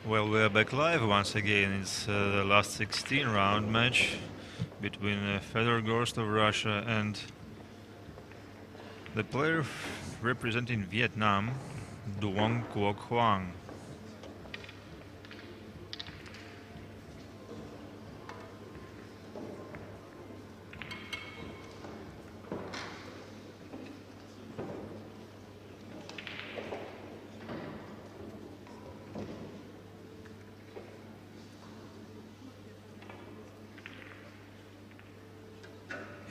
Well, we are back live once again. It's the last 16 round match between Fedor Gorst of Russia and the player representing Vietnam, Duong Quoc Hoang.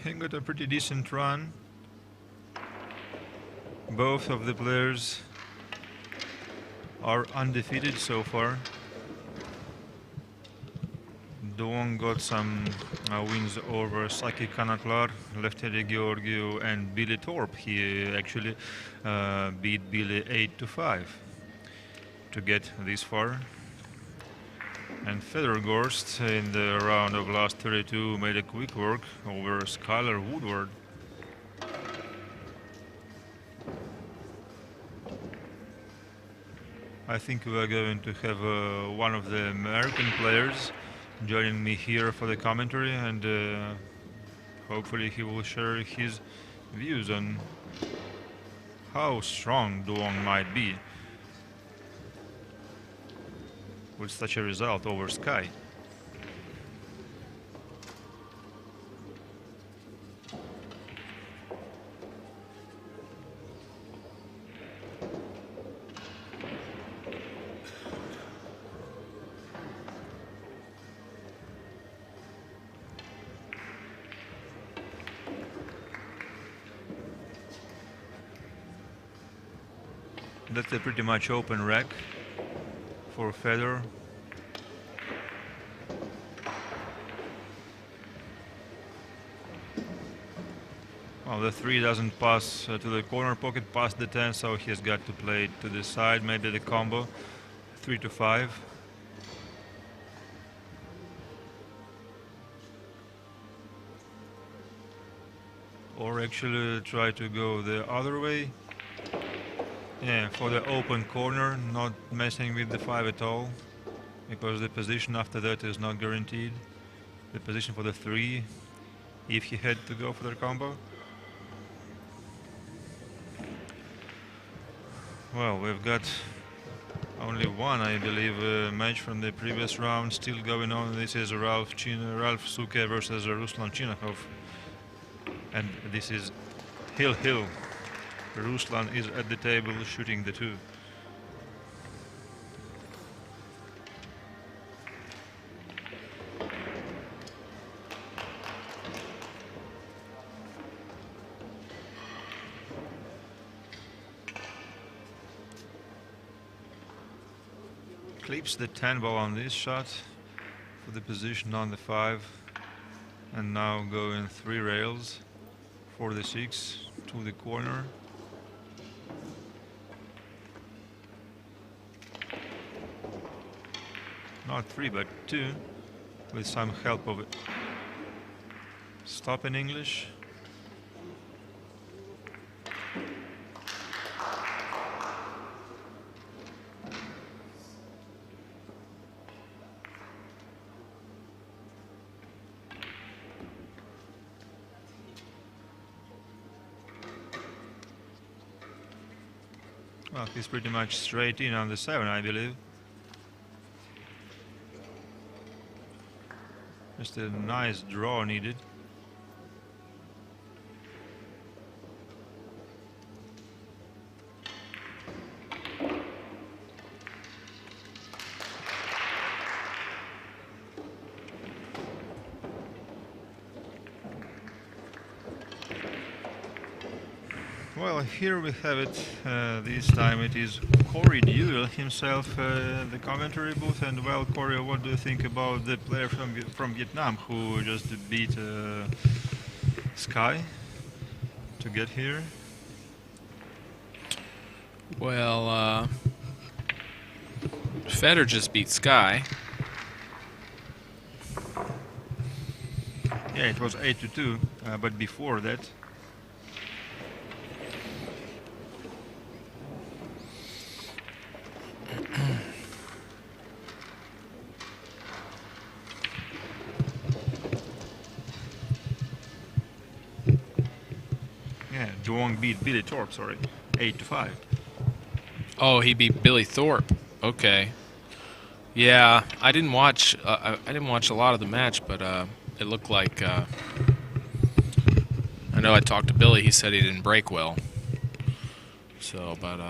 He got a pretty decent run. Both of the players are undefeated so far. Duong got some wins over Saki Kanaklar, Lefteri Georgiou, and Billy Thorpe. He actually beat Billy 8-5 to get this far. And Fedor Gorst in the round of last 32 made a quick work over Skylar Woodward. I think we are going to have one of the American players joining me here for the commentary, and hopefully he will share his views on how strong Duong might be with such a result over Sky. That's a pretty much open rack for Fedor. Well, the 3 doesn't pass to the corner pocket past the 10, so he has got to play it to the side, maybe the combo 3-5. Or actually try to go the other way. Yeah, for the open corner, not messing with the 5 at all, because the position after that is not guaranteed. The position for the 3, if he had to go for the combo. Well, we've got only one, I believe, match from the previous round still going on. This is Ralph Suke versus Ruslan Chinakov. And this is Hill. Ruslan is at the table shooting the 2. Clips the 10 ball on this shot for the position on the 5, and now going 3 rails for the 6 to the corner. Not 3 but 2, with some help of it. Stop in English. Well, he's pretty much straight in on the 7, I believe. Just a nice draw needed. Well, here we have it. This time it is Corey Duell himself, the commentary booth. And well, Corey, what do you think about the player from Vietnam who just beat Sky to get here? Well, Fedor just beat Sky. Yeah, it was 8-2, but before that. Duong beat Billy Thorpe, sorry, 8-5. Oh, he beat Billy Thorpe. Okay. Yeah, I didn't watch. I didn't watch a lot of the match, but it looked like. I know I talked to Billy. He said he didn't break well. So, but.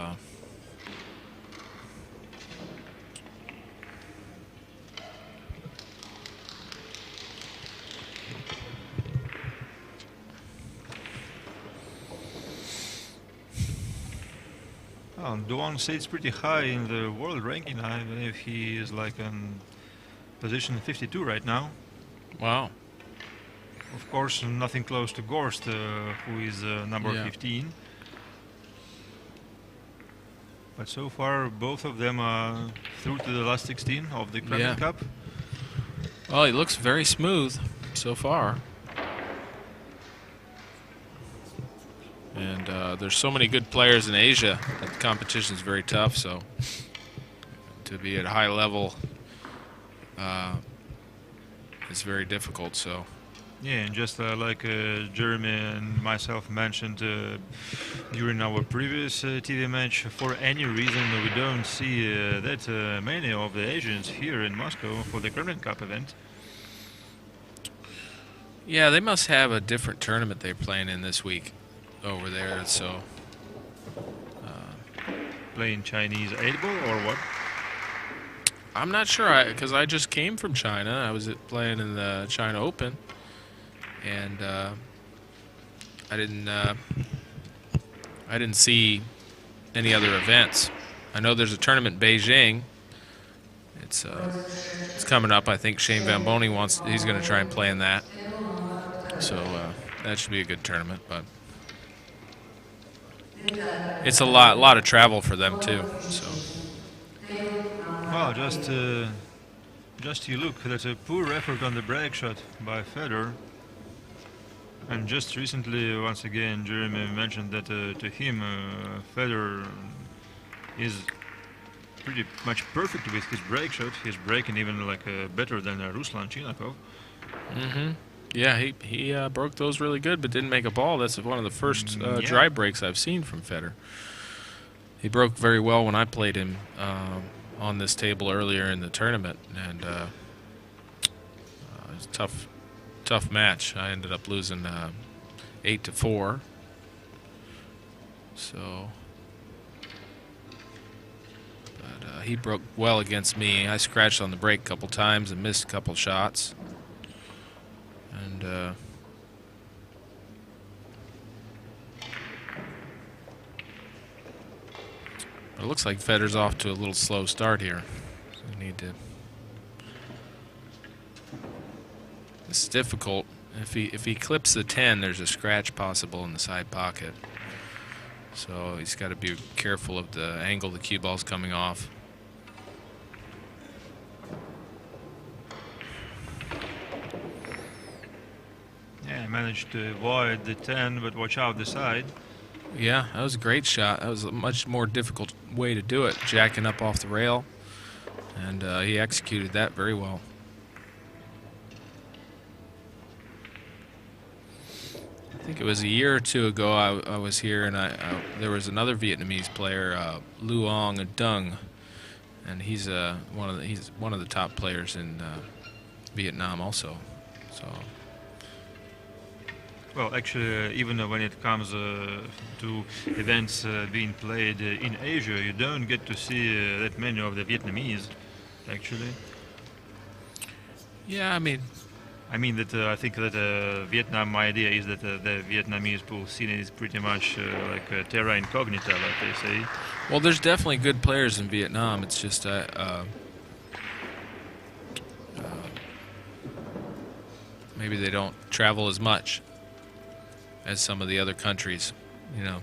Duong sits pretty high in the world ranking. I believe he is like in position 52 right now. Wow. Of course, nothing close to Gorst, who is number 15. But so far, both of them are through to the last 16 of the Kremlin Cup. Well, he looks very smooth so far. And there's so many good players in Asia that the competition is very tough. So to be at a high level is very difficult. So yeah, and just like Jeremy and myself mentioned during our previous TV match, for any reason we don't see that many of the Asians here in Moscow for the Kremlin Cup event. Yeah, they must have a different tournament they're playing in this week over there. So playing Chinese 8-ball or what? I'm not sure, because I just came from China. I was playing in the China Open, and I didn't see any other events. I know there's a tournament in Beijing. It's coming up. I think Shane Van Boney he's going to try and play in that. So that should be a good tournament, but it's a lot of travel for them too. So. Well, just you look, that's a poor effort on the break shot by Fedor. And just recently, once again, Jeremy mentioned that to him, Fedor is pretty much perfect with his break shot. He's breaking even like better than Ruslan Chinakov. Mm-hmm. Yeah, he broke those really good, but didn't make a ball. That's one of the first dry breaks I've seen from Fedor. He broke very well when I played him on this table earlier in the tournament, and it was a tough match. I ended up losing 8-4. So, but he broke well against me. I scratched on the break a couple times and missed a couple shots. And it looks like Fedor's off to a little slow start here. So we need to. This is difficult. If he clips the 10, there's a scratch possible in the side pocket. So he's got to be careful of the angle the cue ball's coming off. Yeah, managed to avoid the 10, but watch out the side. Yeah, that was a great shot. That was a much more difficult way to do it, jacking up off the rail. And he executed that very well. I think it was a year or two ago I was here, and there was another Vietnamese player, Duong, and he's one of the top players in Vietnam also. So. Well, actually, even when it comes to events being played in Asia, you don't get to see that many of the Vietnamese, actually. Yeah, I mean that I think that Vietnam. My idea is that the Vietnamese pool scene is pretty much like terra incognita, like they say. Well, there's definitely good players in Vietnam. It's just maybe they don't travel as much as some of the other countries. You know,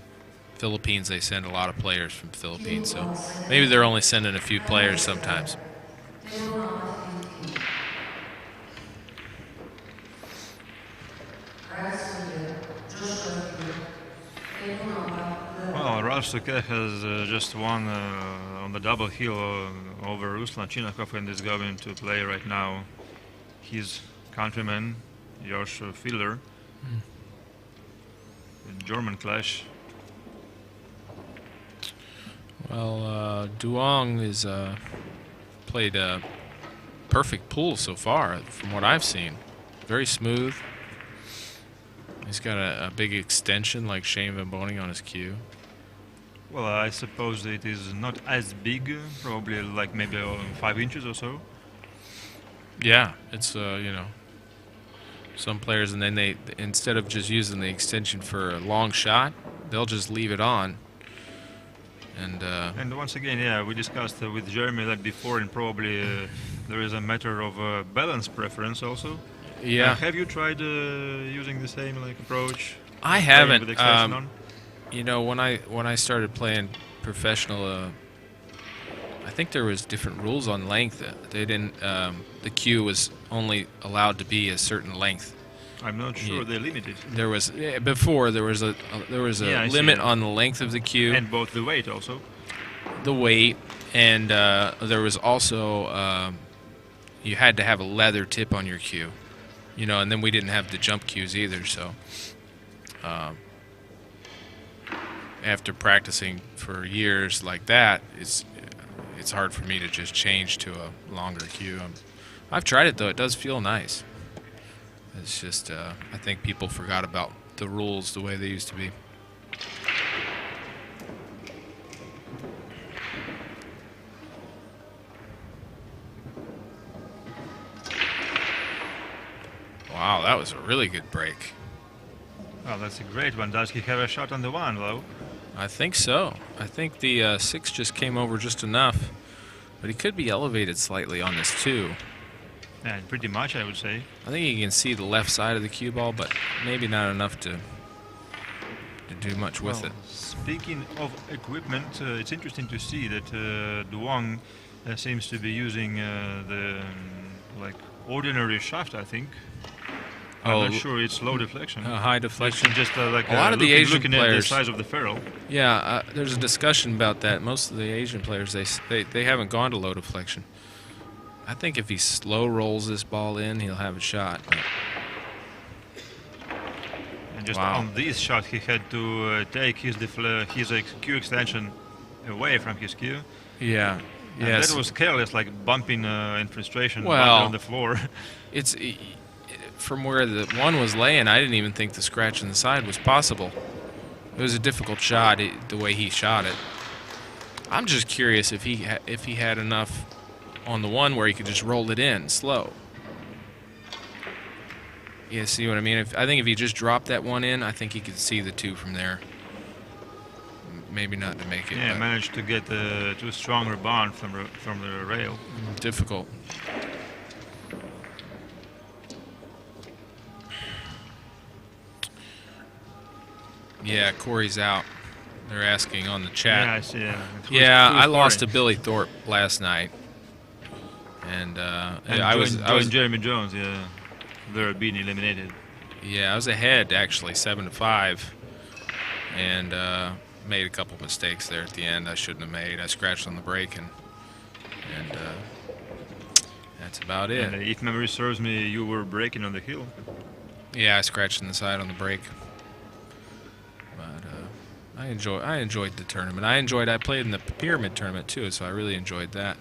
Philippines, they send a lot of players from the Philippines, so maybe they're only sending a few players sometimes. Well, RUS has just won on the double hill over Ruslan Chinakov, and is going to play right now his countryman, Josh Fiedler. German clash. Well, Duong is played a perfect pool so far, from what I've seen. Very smooth. He's got a big extension like Shane Van Boning on his cue. Well, I suppose it is not as big, probably like maybe 5 inches or so. Yeah, it's you know, some players, and then they, instead of just using the extension for a long shot, they'll just leave it on. And once again, yeah, we discussed with Jeremy that before, and probably there is a matter of balance preference also. yeah, Have you tried using the same like approach? I playing haven't. with extension on? You know, when I started playing professional, I think there was different rules on length. They didn't. The cue was only allowed to be a certain length. I'm not sure they limited. There was before there was a Yeah, I see, limit yeah. on the length of the cue, And both the weight also. the weight, and there was also you had to have a leather tip on your cue. You know, and then we didn't have the jump cues either, so. After practicing for years like that, it's hard for me to just change to a longer cue. I've tried it though; it does feel nice. It's just I think people forgot about the rules the way they used to be. Wow, that was a really good break. Oh, that's a great one. Does he have a shot on the one, though? I think so. I think the 6 just came over just enough, but he could be elevated slightly on this 2. Yeah, pretty much, I would say. I think you can see the left side of the cue ball, but maybe not enough to do much with it. Speaking of equipment, it's interesting to see that Duong seems to be using the like ordinary shaft, I think. I'm not sure it's low deflection. High deflection. Just like a lot of the Asian looking players, at the size of the ferrule. Yeah, there's a discussion about that. Most of the Asian players, they haven't gone to low deflection. I think if he slow rolls this ball in, he'll have a shot. But And just wow. on this shot, he had to take his cue extension away from his cue. Yeah. And Yes. that was careless, like bumping in frustration Well, bumping on the floor. It's from where the one was laying. I didn't even think the scratch in the side was possible. It was a difficult shot, the way he shot it. I'm just curious if he had enough on the one where he could just roll it in slow. Yeah, see what I mean? I think if he just dropped that one in, I think he could see the 2 from there. Maybe not to make it. Yeah, managed to get too strong rebound from the rail. Difficult. Yeah, Corey's out. They're asking on the chat. Yeah, I see. Yeah, I Corey? lost to Billy Thorpe last night, and And I was Jeremy Jones. Yeah, they're being eliminated. Yeah, I was ahead actually 7-5, and made a couple mistakes there at the end. I shouldn't have made. I scratched on the break, and that's about it. And if memory serves me, you were braking on the hill. Yeah, I scratched in the side on the break. But I enjoyed the tournament. I played in the pyramid tournament too, so I really enjoyed that.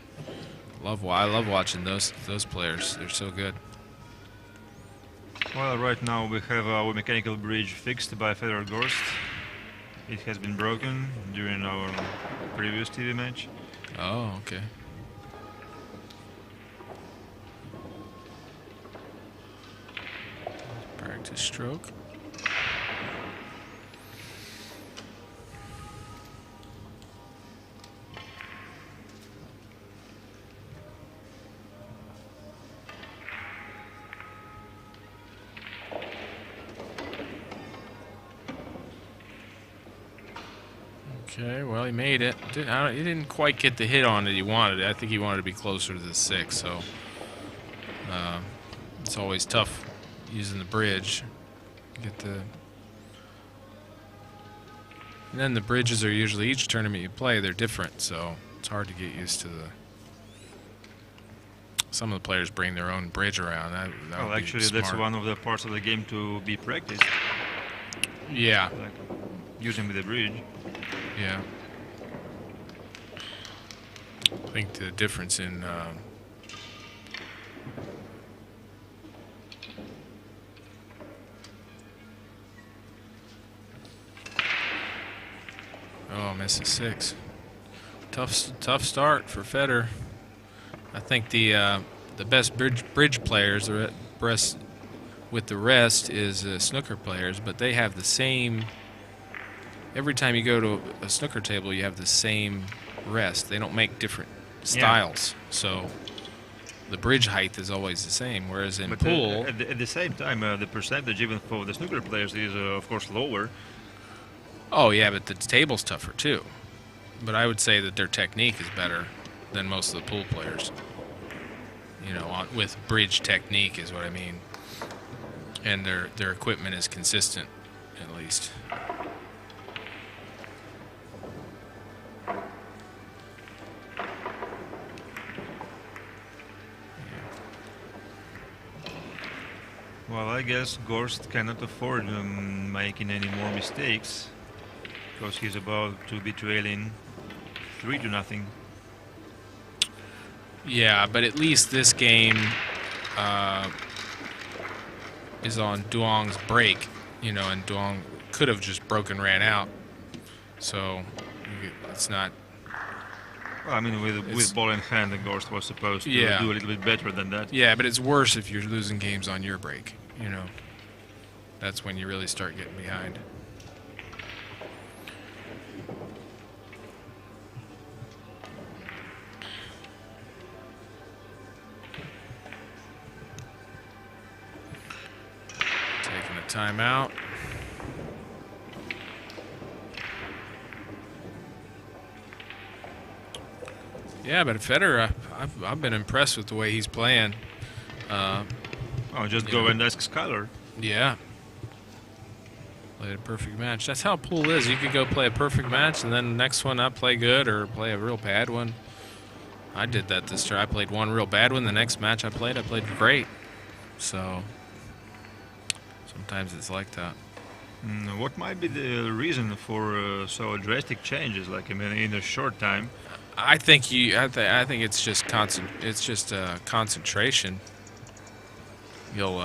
I love watching those players. They're so good. Well, right now we have our mechanical bridge fixed by Fedor Gorst. It has been broken during our previous TV match. Oh, okay. Practice stroke. Okay, well, he made it. He didn't quite get the hit on it he wanted. I think he wanted to be closer to the 6, so it's always tough using the bridge. And then the bridges are usually, each tournament you play, they're different, so it's hard to get used to some of the players bring their own bridge around. That Well, would be actually, that's smart. one of the parts of the game to be practiced. Yeah. like using with the bridge. Yeah. I think the difference in oh, misses 6. Tough start for Fedor. I think the best bridge players are with the rest is snooker players, but they have the same. Every time you go to a snooker table, you have the same rest. They don't make different styles, so the bridge height is always the same. Whereas in pool, at the same time, the percentage even for the snooker players is of course lower. Oh yeah, but the table's tougher too. But I would say that their technique is better than most of the pool players. You know, with bridge technique is what I mean. And their equipment is consistent, at least. Well, I guess Gorst cannot afford making any more mistakes because he's about to be trailing 3-0. Yeah, but at least this game is on Duong's break, you know, and Duong could have just broken ran out. So it's not. Well, I mean, with ball in hand, the Gorst was supposed to do a little bit better than that. Yeah, but it's worse if you're losing games on your break, you know. That's when you really start getting behind. Taking a timeout. Yeah, but Fedor, I've been impressed with the way he's playing. Just go and ask Skylar. Yeah. Played a perfect match. That's how pool is. You could go play a perfect match, and then the next one not play good or play a real bad one. I did that this year. I played one real bad one. The next match I played great. So sometimes it's like that. What might be the reason for so drastic changes, like in a short time? I think I think it's just concentration. You'll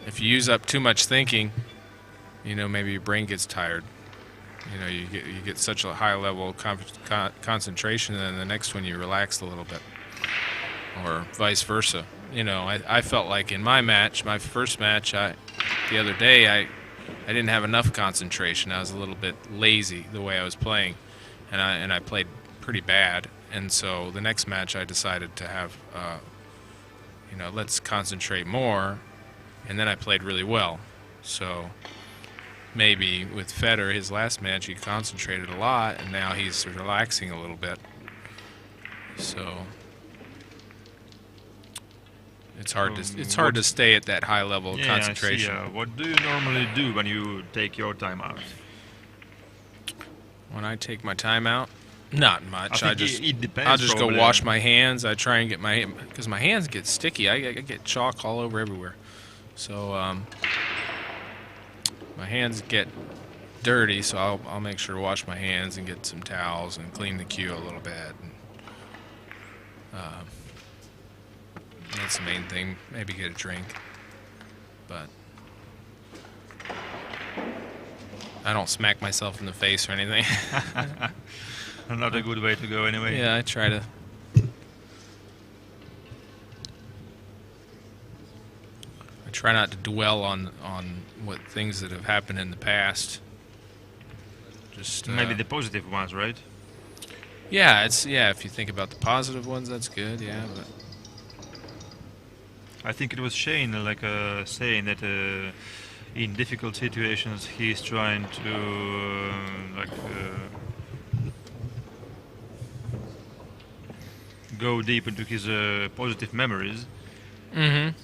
if you use up too much thinking, you know, maybe your brain gets tired. You know, you get such a high level of concentration, and then the next one you relax a little bit, or vice versa. You know, I felt like in my match, my first match, the other day, I didn't have enough concentration. I was a little bit lazy the way I was playing, and I played pretty bad. And so the next match I decided to have, you know, let's concentrate more, and then I played really well. So maybe with Fedor, his last match, he concentrated a lot, and now he's relaxing a little bit. So it's hard to stay at that high level of concentration. I see. What do you normally do when you take your time out? When I take my time out, not much. I'll just go wash my hands. I try and get because my hands get sticky. I get chalk all over everywhere. So my hands get dirty, so I'll make sure to wash my hands and get some towels and clean the cue a little bit. And, that's the main thing. Maybe get a drink, but I don't smack myself in the face or anything. Not a good way to go, anyway. Yeah, I try to. I try not to dwell on what things that have happened in the past. Just maybe the positive ones, right? Yeah, if you think about the positive ones, that's good. Yeah, but I think it was Shane, saying that in difficult situations he's trying to go deep into his positive memories. Mm-hmm.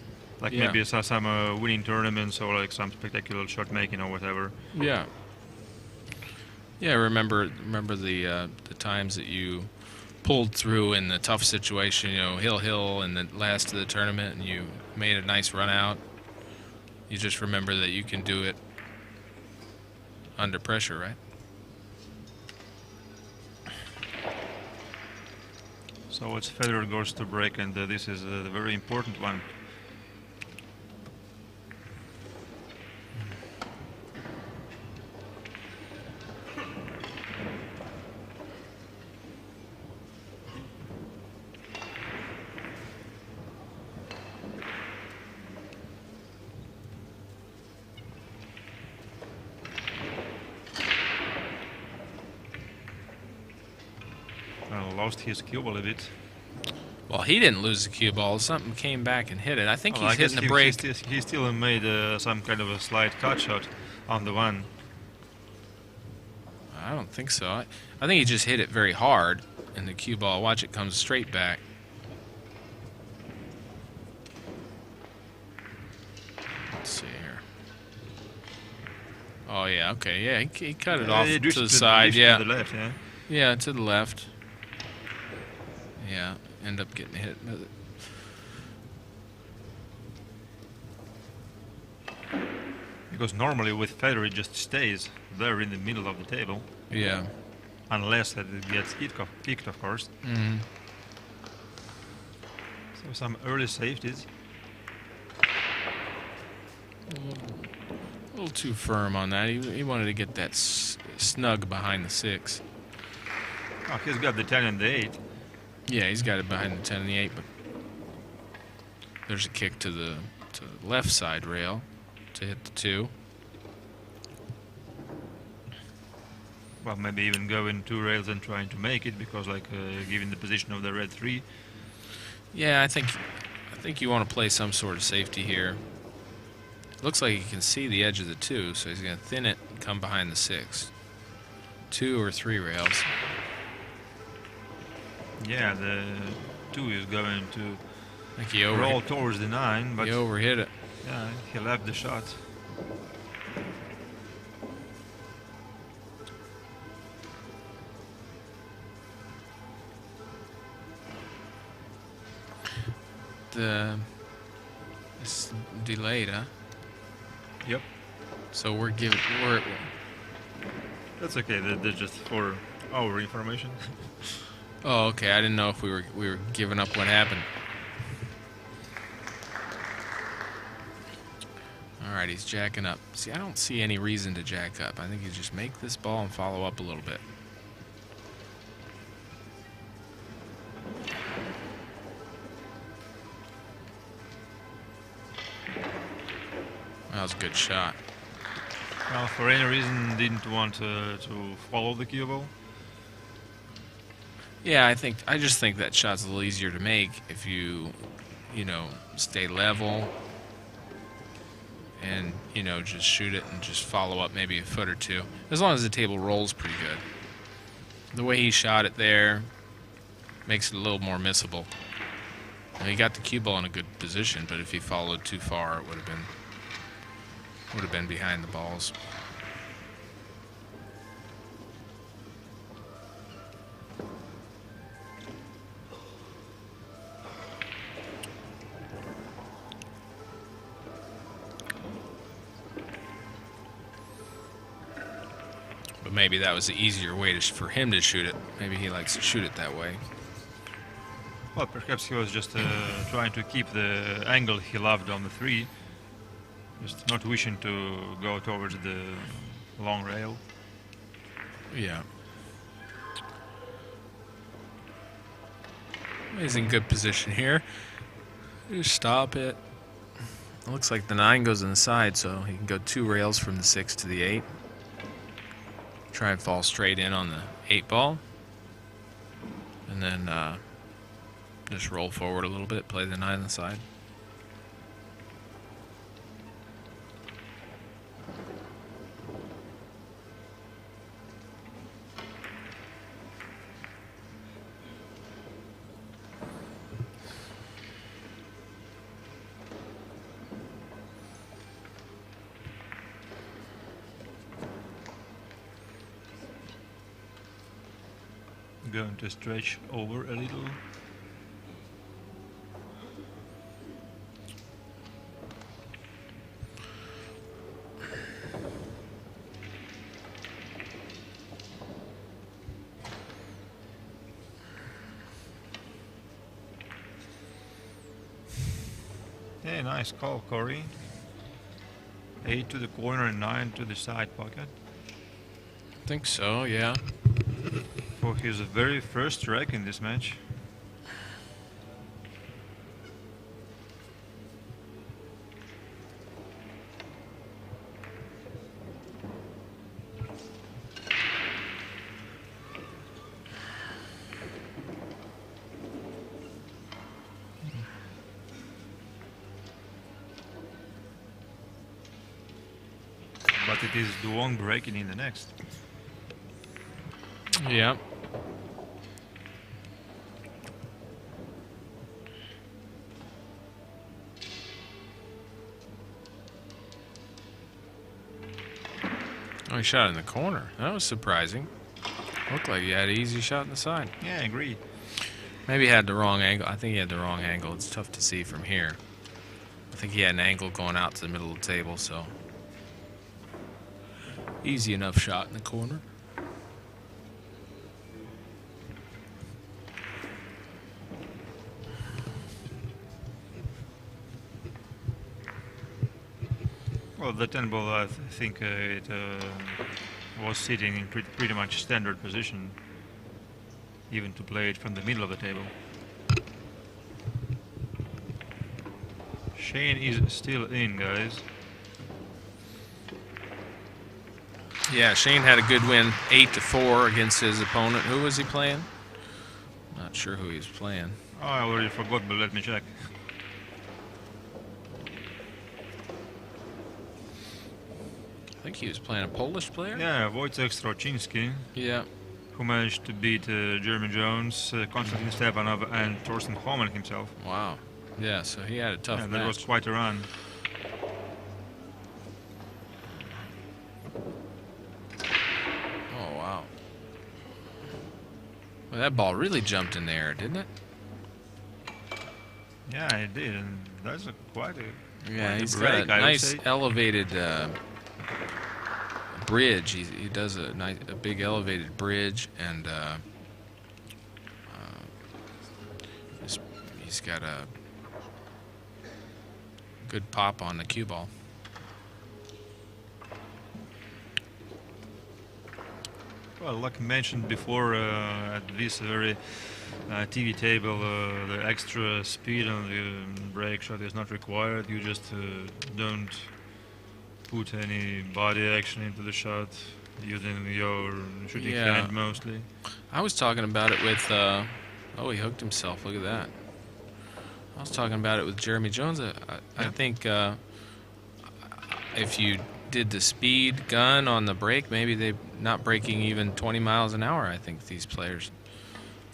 Like maybe some winning tournaments or like some spectacular shot making or whatever. Yeah. Yeah, remember the times that you pulled through in the tough situation, you know, hill in the last of the tournament, and you made a nice run out. You just remember that you can do it under pressure, right? So it's Fedor Gorst to break, and this is a very important one. Lost his cue ball a bit. Well, he didn't lose the cue ball. Something came back and hit it. I think he's hitting the break. He still made some kind of a slight cut shot on the one. I don't think so. I think he just hit it very hard in the cue ball. Watch it comes straight back. Let's see here. Oh, yeah, okay. Yeah, he cut it off to the side. Yeah. To the left, yeah. Yeah, to the left. Yeah, end up getting hit with it. Because normally with Fedor it just stays there in the middle of the table. Yeah. Unless that it gets kicked, of course. Mm-hmm. So some early safeties. A little too firm on that. He wanted to get that snug behind the 6. Oh, he's got the 10 and the 8. Yeah, he's got it behind the 10 and the 8, but there's a kick to the left side rail to hit the 2. Well, maybe even going 2 rails and trying to make it, because like given the position of the red 3. Yeah, I think you want to play some sort of safety here. Looks like he can see the edge of the 2, so he's going to thin it and come behind the 6. 2 or 3 rails. Yeah, the 2 is going to I think he roll towards the 9, but he overhit it. Yeah, he left the shot. It's delayed, huh? Yep. So we're That's okay. That's just for our information. Oh, okay. I didn't know if we were giving up what happened. All right, he's jacking up. See, I don't see any reason to jack up. I think you just make this ball and follow up a little bit. That was a good shot. Well, for any reason, didn't want to follow the cue ball. Yeah, I just think that shot's a little easier to make if you stay level and, just shoot it and just follow up maybe a foot or 2. As long as the table rolls pretty good. The way he shot it there makes it a little more missable. Now, he got the cue ball in a good position, but if he followed too far, it would have been behind the balls. But maybe that was the easier way for him to shoot it. Maybe he likes to shoot it that way. Well, perhaps he was just trying to keep the angle he loved on the 3. Just not wishing to go towards the long rail. Yeah. He's in good position here. Just stop it. It looks like the 9 goes on the side, so he can go 2 rails from the 6 to the 8. Try and fall straight in on the 8 ball. And then just roll forward a little bit, play the 9 on the side. Going to stretch over a little. Yeah, nice call, Corey. 8 to the corner and 9 to the side pocket. I think so, yeah. For his very first rec in this match. But it is Duong breaking in the next. Yeah. Oh, he shot in the corner. That was surprising. Looked like he had an easy shot in the side. Yeah, I agree. Maybe he had the wrong angle. I think he had the wrong angle. It's tough to see from here. I think he had an angle going out to the middle of the table, so easy enough shot in the corner. Well, the 10 ball, I think it was sitting in pretty much standard position, even to play it from the middle of the table. Shane is still in, guys. Yeah, Shane had a good win, 8-4 against his opponent. Who was he playing? Not sure who he was playing. Oh, I already forgot, but let me check. I think he was playing a Polish player. Yeah, Wojciech Stroczynski. Yeah. Who managed to beat Jeremy Jones, Konstantin Stepanov, and Thorsten Homan himself. Wow. Yeah, so he had a tough match. That was quite a run. Oh, wow. Well, that ball really jumped in the air, didn't it? Yeah, it did, and that's quite a Yeah, he's break, got a nice elevated bridge. He does a big elevated bridge, and he's got a good pop on the cue ball. Well, like mentioned before, at this very TV table, the extra speed on the break shot is not required. You just don't put any body action into the shot, using your shooting hand mostly. I was talking about it with, oh, he hooked himself, look at that. I was talking about it with Jeremy Jones. I think if you did the speed gun on the break, maybe they're not breaking even 20 miles an hour, I think, these players.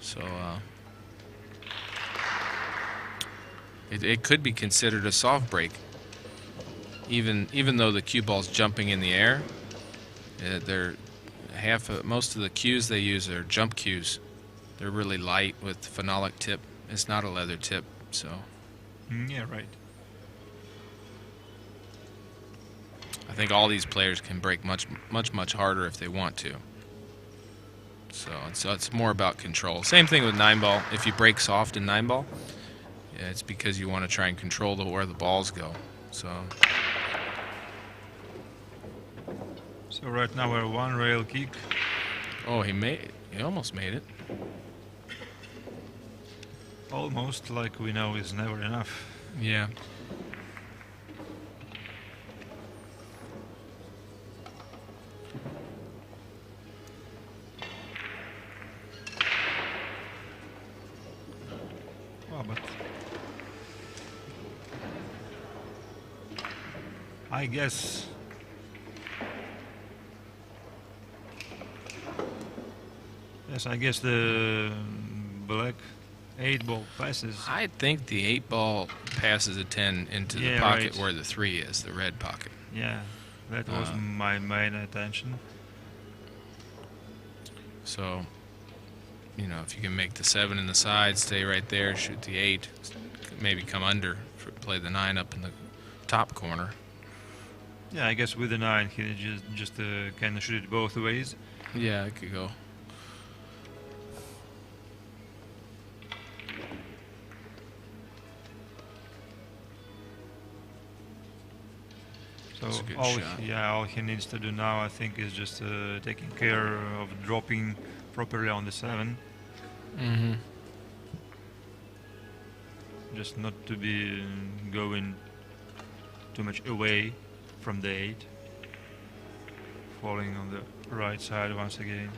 So it could be considered a soft break. Even though the cue ball's jumping in the air, most of the cues they use are jump cues. They're really light with phenolic tip. It's not a leather tip, so. Yeah, right. I think all these players can break much harder if they want to. So it's more about control. Same thing with 9-ball. If you break soft in 9-ball, yeah, it's because you want to try and control where the balls go. So right now we're one rail kick. Oh, he almost made it. Almost, like we know, is never enough. Yeah. Oh, but I guess the black 8-ball passes. I think the 8-ball passes a 10 into the pocket where the 3 is, the red pocket. Yeah, that was my main attention. So, you know, if you can make the 7 in the side, stay right there, shoot the 8, maybe come under, play the 9 up in the top corner. Yeah, I guess with the 9 he just can shoot it both ways. Yeah, it could go. So That's a good all shot. all he needs to do now, I think, is just taking care of dropping properly on the 7. Mm-hmm. Just not to be going too much away from the 8. Falling on the right side once again.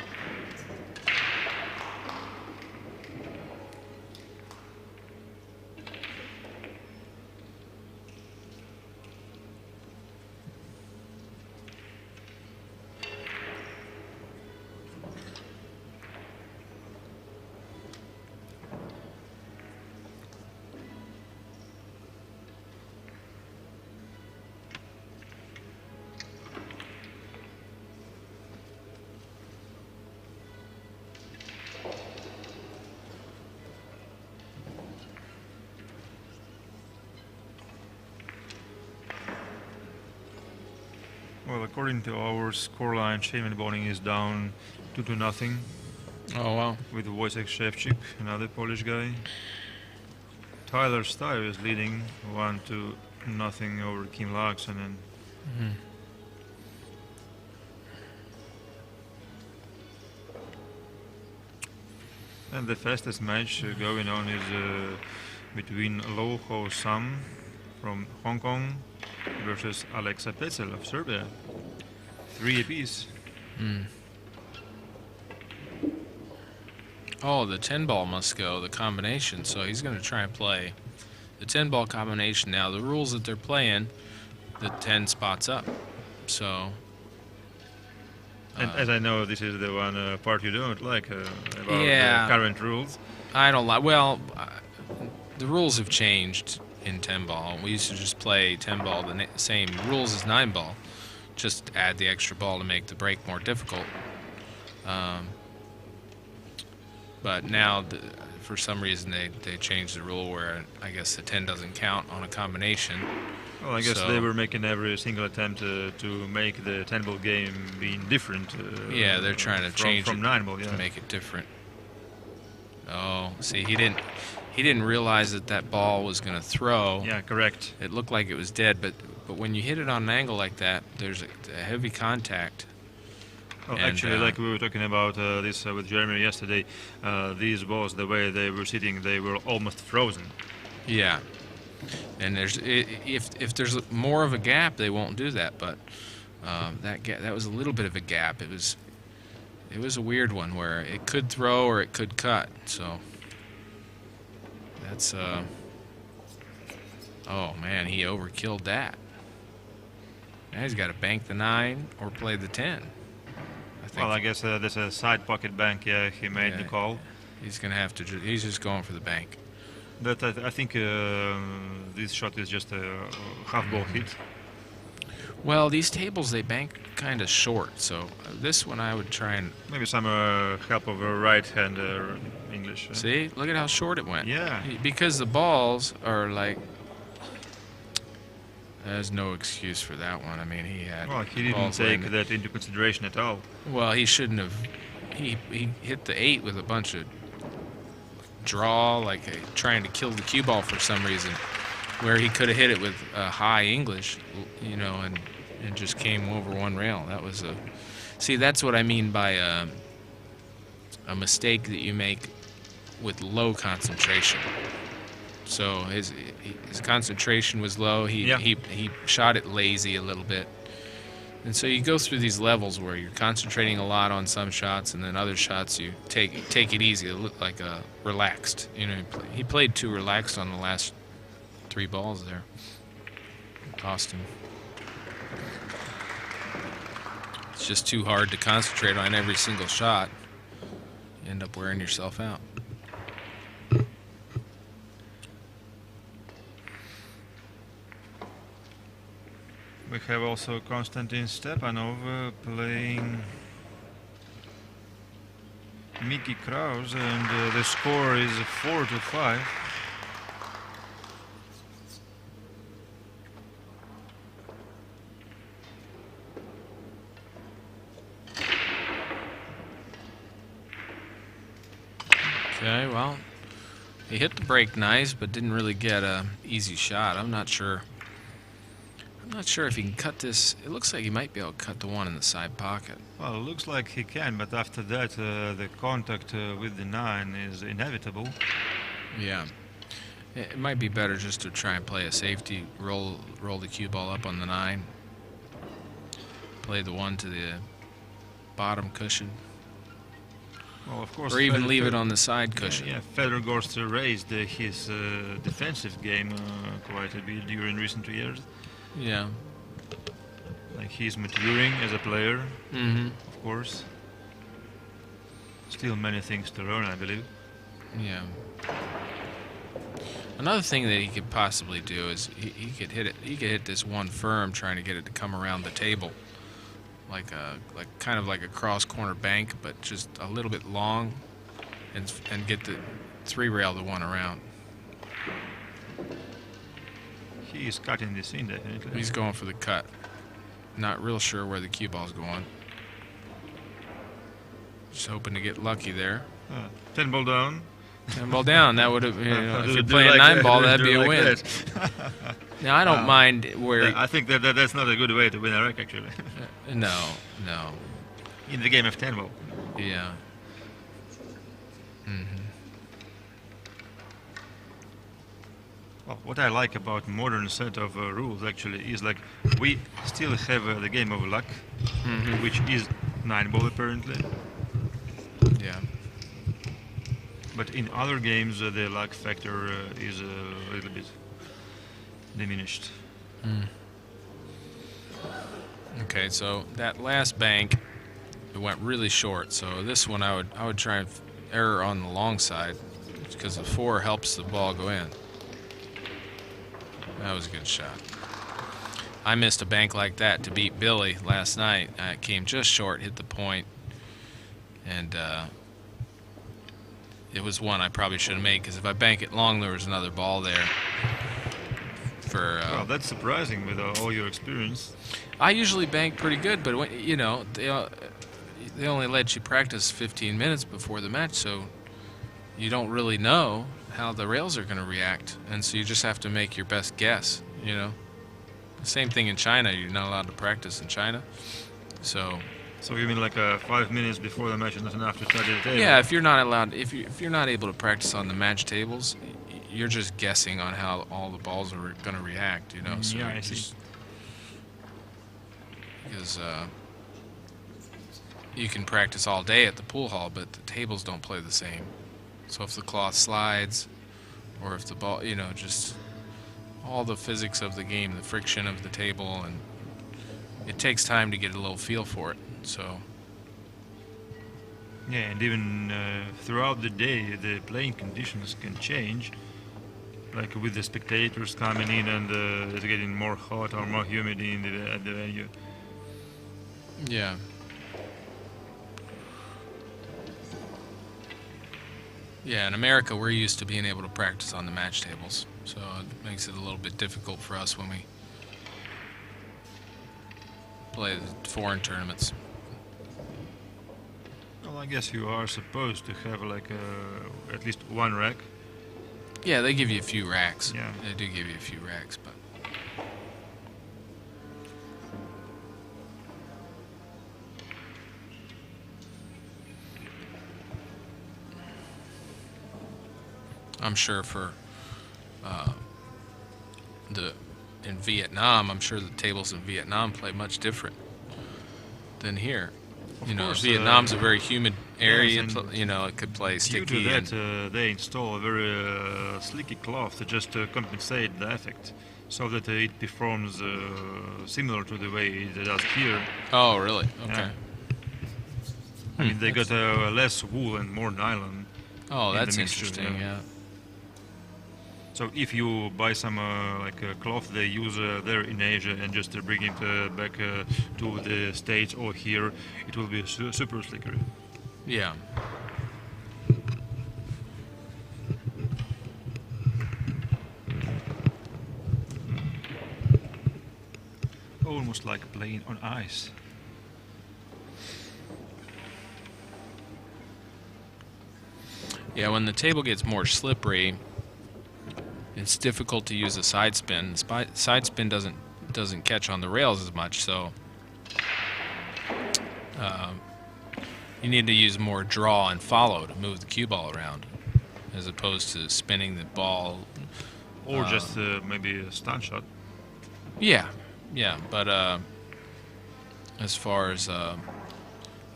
Well, according to our scoreline, Shaman Bowling is down 2-0 Oh, wow. with Wojciech Szewczyk, another Polish guy. Tyler Steyer is leading 1-0 over Kim Laaksonen. Mm-hmm. And the fastest match going on is between Lo Ho Sam from Hong Kong versus Alexa Petzel of Serbia. 3 apiece. Mm. Oh, the 10 ball must go, the combination. So he's going to try and play the 10 ball combination. Now, the rules that they're playing, the 10 spots up. So. And as I know, this is the one part you don't like about Yeah. the current rules. I don't like. Well, the rules have changed in 10 ball. We used to just play 10 ball the same rules as 9 ball, just add the extra ball to make the break more difficult. But now, for some reason, they changed the rule where I guess the 10 doesn't count on a combination. Well, I guess they were making every single attempt to make the 10 ball game being different. Yeah, they're trying to change from it 9 ball, yeah. to make it different. Oh, see, he didn't realize that ball was going to throw. Yeah, correct. It looked like it was dead, but when you hit it on an angle like that, there's a heavy contact. Well, And, actually, like we were talking about this with Jeremy yesterday, these balls, the way they were sitting, they were almost frozen. Yeah, and if there's more of a gap, they won't do that. But that was a little bit of a gap. It was a weird one where it could throw or it could cut. So that's oh man, he overkilled that. Now he's got to bank the 9 or play the 10. Well, I guess there's a side pocket bank. Yeah, he made the call. He's gonna have to. He's just going for the bank. But I think this shot is just a half ball hit. Well, these tables they bank kind of short, so this one I would try and maybe some help of a right-hand English. See, look at how short it went. Yeah. Because the balls are like. There's no excuse for that one. I mean, he had. Well, he didn't take that into consideration at all. Well, he shouldn't have. He hit the 8 with a bunch of draw, like trying to kill the cue ball for some reason, where he could have hit it with high English, you know, and just came over one rail. That was a. See, that's what I mean by a mistake that you make with low concentration. So his concentration was low. He shot it lazy a little bit, and so you go through these levels where you're concentrating a lot on some shots, and then other shots you take it easy, like relaxed. You know, he played too relaxed on the last 3 balls there. Cost him. It's just too hard to concentrate on every single shot. You end up wearing yourself out. We have also Konstantin Stepanov playing Mickey Kraus, and the score is 4-5. Okay, well, he hit the break nice, but didn't really get a easy shot. I'm not sure I'm not sure if he can cut this. It looks like he might be able to cut the one in the side pocket. Well, it looks like he can, but after that, the contact with the 9 is inevitable. Yeah. It might be better just to try and play a safety, roll the cue ball up on the 9, play the 1 to the bottom cushion, well, of course, or even leave it on the side cushion. Yeah, Fedor Gorst raised his defensive game quite a bit during recent years. Yeah. Like he's maturing as a player, of course. Still many things to learn, I believe. Yeah. Another thing that he could possibly do is he could hit it. He could hit this one firm, trying to get it to come around the table, like kind of like a cross corner bank, but just a little bit long, and get the 3-rail the one around. He is cutting this in definitely. He's going for the cut. Not real sure where the cue ball's going. Just hoping to get lucky there. 10 ball down. 10 ball down. That would have. You know, if you're playing 9 ball, that'd be a win. Now I don't mind where. I think that's not a good way to win a rack, actually. No. In the game of 10 ball. Yeah. Well, what I like about modern set of rules actually is like we still have the game of luck, which is 9 ball apparently. Yeah. But in other games, the luck factor is a little bit diminished. Okay, so that last bank, it went really short. So this one, I would try and error on the long side, because the 4 helps the ball go in. That was a good shot. I missed a bank like that to beat Billy last night. I came just short, hit the point, and it was one I probably should have made, because if I bank it long, there was another ball there. Well, that's surprising with all your experience. I usually bank pretty good, but when, you know, they only let you practice 15 minutes before the match, so you don't really know how the rails are going to react, and so you just have to make your best guess, you know. Same thing in China. You're not allowed to practice in China, so you mean like 5 minutes before the match is not enough to study the table? yeah, if you're not allowed, if you're not able to practice on the match tables, you're just guessing on how all the balls are going to react, you know. So yeah, I see. Because you can practice all day at the pool hall, but the tables don't play the same. So if the cloth slides, or if the ball, you know, just all the physics of the game, the friction of the table, and it takes time to get a little feel for it. So yeah, and even throughout the day, the playing conditions can change. Like with the spectators coming in and it's getting more hot or more humid at the venue. yeah. Yeah, in America, we're used to being able to practice on the match tables, so it makes it a little bit difficult for us when we play the foreign tournaments. Well, I guess you are supposed to have like at least one rack. Yeah, they give you a few racks. Yeah. They do give you a few racks, but I'm sure for in Vietnam, I'm sure the tables in Vietnam play much different than here. You know, Vietnam's a very humid area. Yes, you know, it could play sticky. Due to that, they install a very slicky cloth to just compensate the effect, so that it performs similar to the way it does here. Oh, really? Okay. Yeah. I mean, they got less wool and more nylon. Oh, that's mixture, interesting. Yeah. So if you buy some cloth they use there in Asia and just bring it back to the States or here, it will be super slicker. Yeah. Almost like playing on ice. Yeah, when the table gets more slippery, it's difficult to use a side spin. Side spin doesn't doesn't catch on the rails as much. So you need to use more draw and follow to move the cue ball around, as opposed to spinning the ball. Or just maybe a stun shot. Yeah, but as far as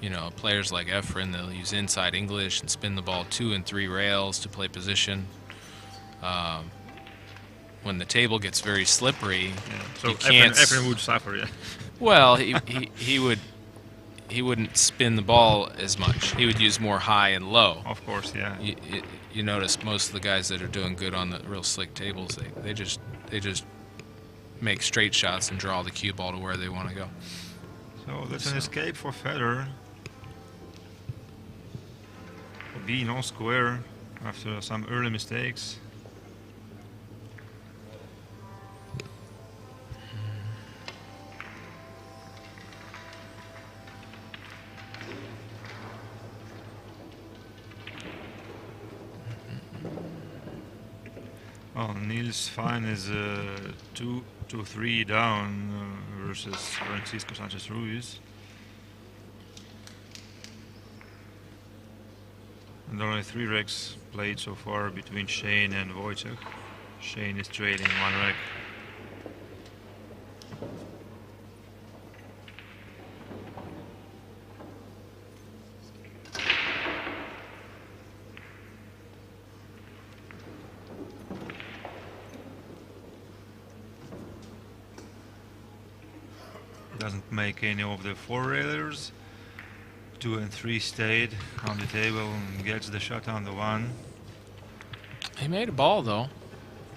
you know, players like Efren, they'll use inside English and spin the ball 2 and 3 rails to play position. When the table gets very slippery, so you can't. Efren would suffer, yeah. Well, he wouldn't spin the ball as much. He would use more high and low. Of course, yeah. You notice most of the guys that are doing good on the real slick tables, they just make straight shots and draw the cue ball to where they want to go. So that's an escape for Fedor. Being on square after some early mistakes. Well, Niels Fine is 2-3 down versus Francisco Sanchez Ruiz. And there are only 3 wrecks played so far between Shane and Wojciech. Shane is trading 1 wreck. Doesn't make any of the 4 railers. 2 and 3 stayed on the table and gets the shot on the 1. He made a ball though.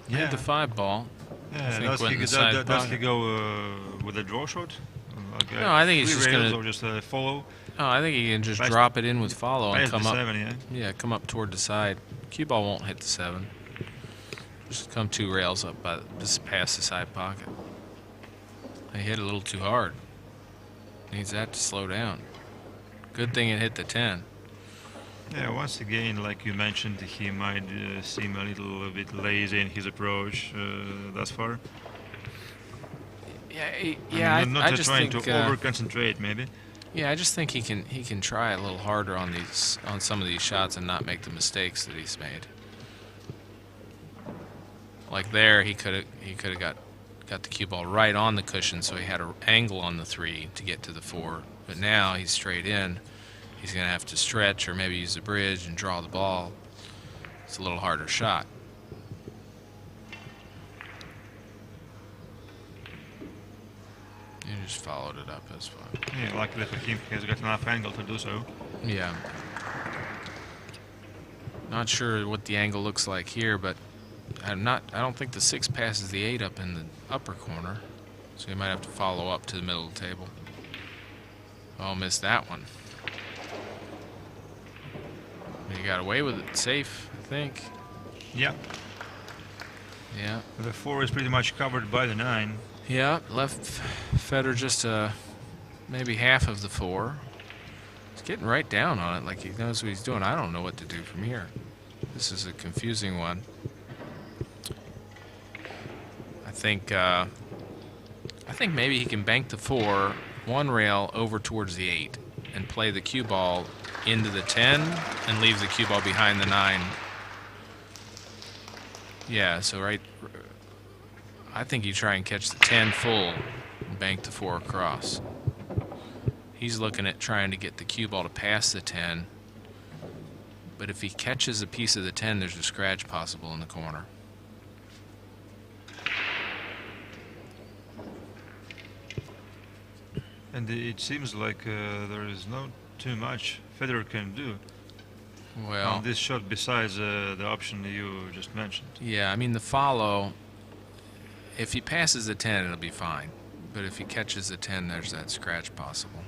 Yeah. Made the 5 ball. Yeah, does he go with a draw shot? Like no, I think he's just gonna. Or just a follow. Oh, I think he can just drop it in with follow and come up. 7, yeah. Yeah, come up toward the side. Cue ball won't hit the 7. Just come 2 rails up, just past the side pocket. He hit a little too hard. Needs that to slow down. Good thing it hit the 10. Yeah, once again, like you mentioned, he might seem a little bit lazy in his approach thus far. Yeah, not I just trying think, to over-concentrate, maybe. Yeah, I just think he can try a little harder on some of these shots and not make the mistakes that he's made. Like there, he could have got the cue ball right on the cushion, so he had an angle on the 3 to get to the 4. But now he's straight in. He's going to have to stretch or maybe use the bridge and draw the ball. It's a little harder shot. You just followed it up, that's fine. Yeah, luckily for him, he has got enough angle to do so. Yeah. Not sure what the angle looks like here, but I don't think the 6 passes the 8 up in the upper corner, so you might have to follow up to the middle of the table. Oh, missed that one. He got away with it safe, I think. Yeah. Yeah. The 4 is pretty much covered by the 9. Yeah, left Fedor just maybe half of the 4. He's getting right down on it like he knows what he's doing. I don't know what to do from here. This is a confusing one. I think maybe he can bank the 4, 1 rail over towards the 8, and play the cue ball into the 10 and leave the cue ball behind the 9. Yeah, so I think you try and catch the 10 full and bank the 4 across. He's looking at trying to get the cue ball to pass the 10, but if he catches a piece of the 10, there's a scratch possible in the corner. And it seems like there is not too much Fedor can do on this shot besides the option you just mentioned. Yeah, I mean the follow, if he passes the 10, it'll be fine. But if he catches the 10, there's that scratch possible.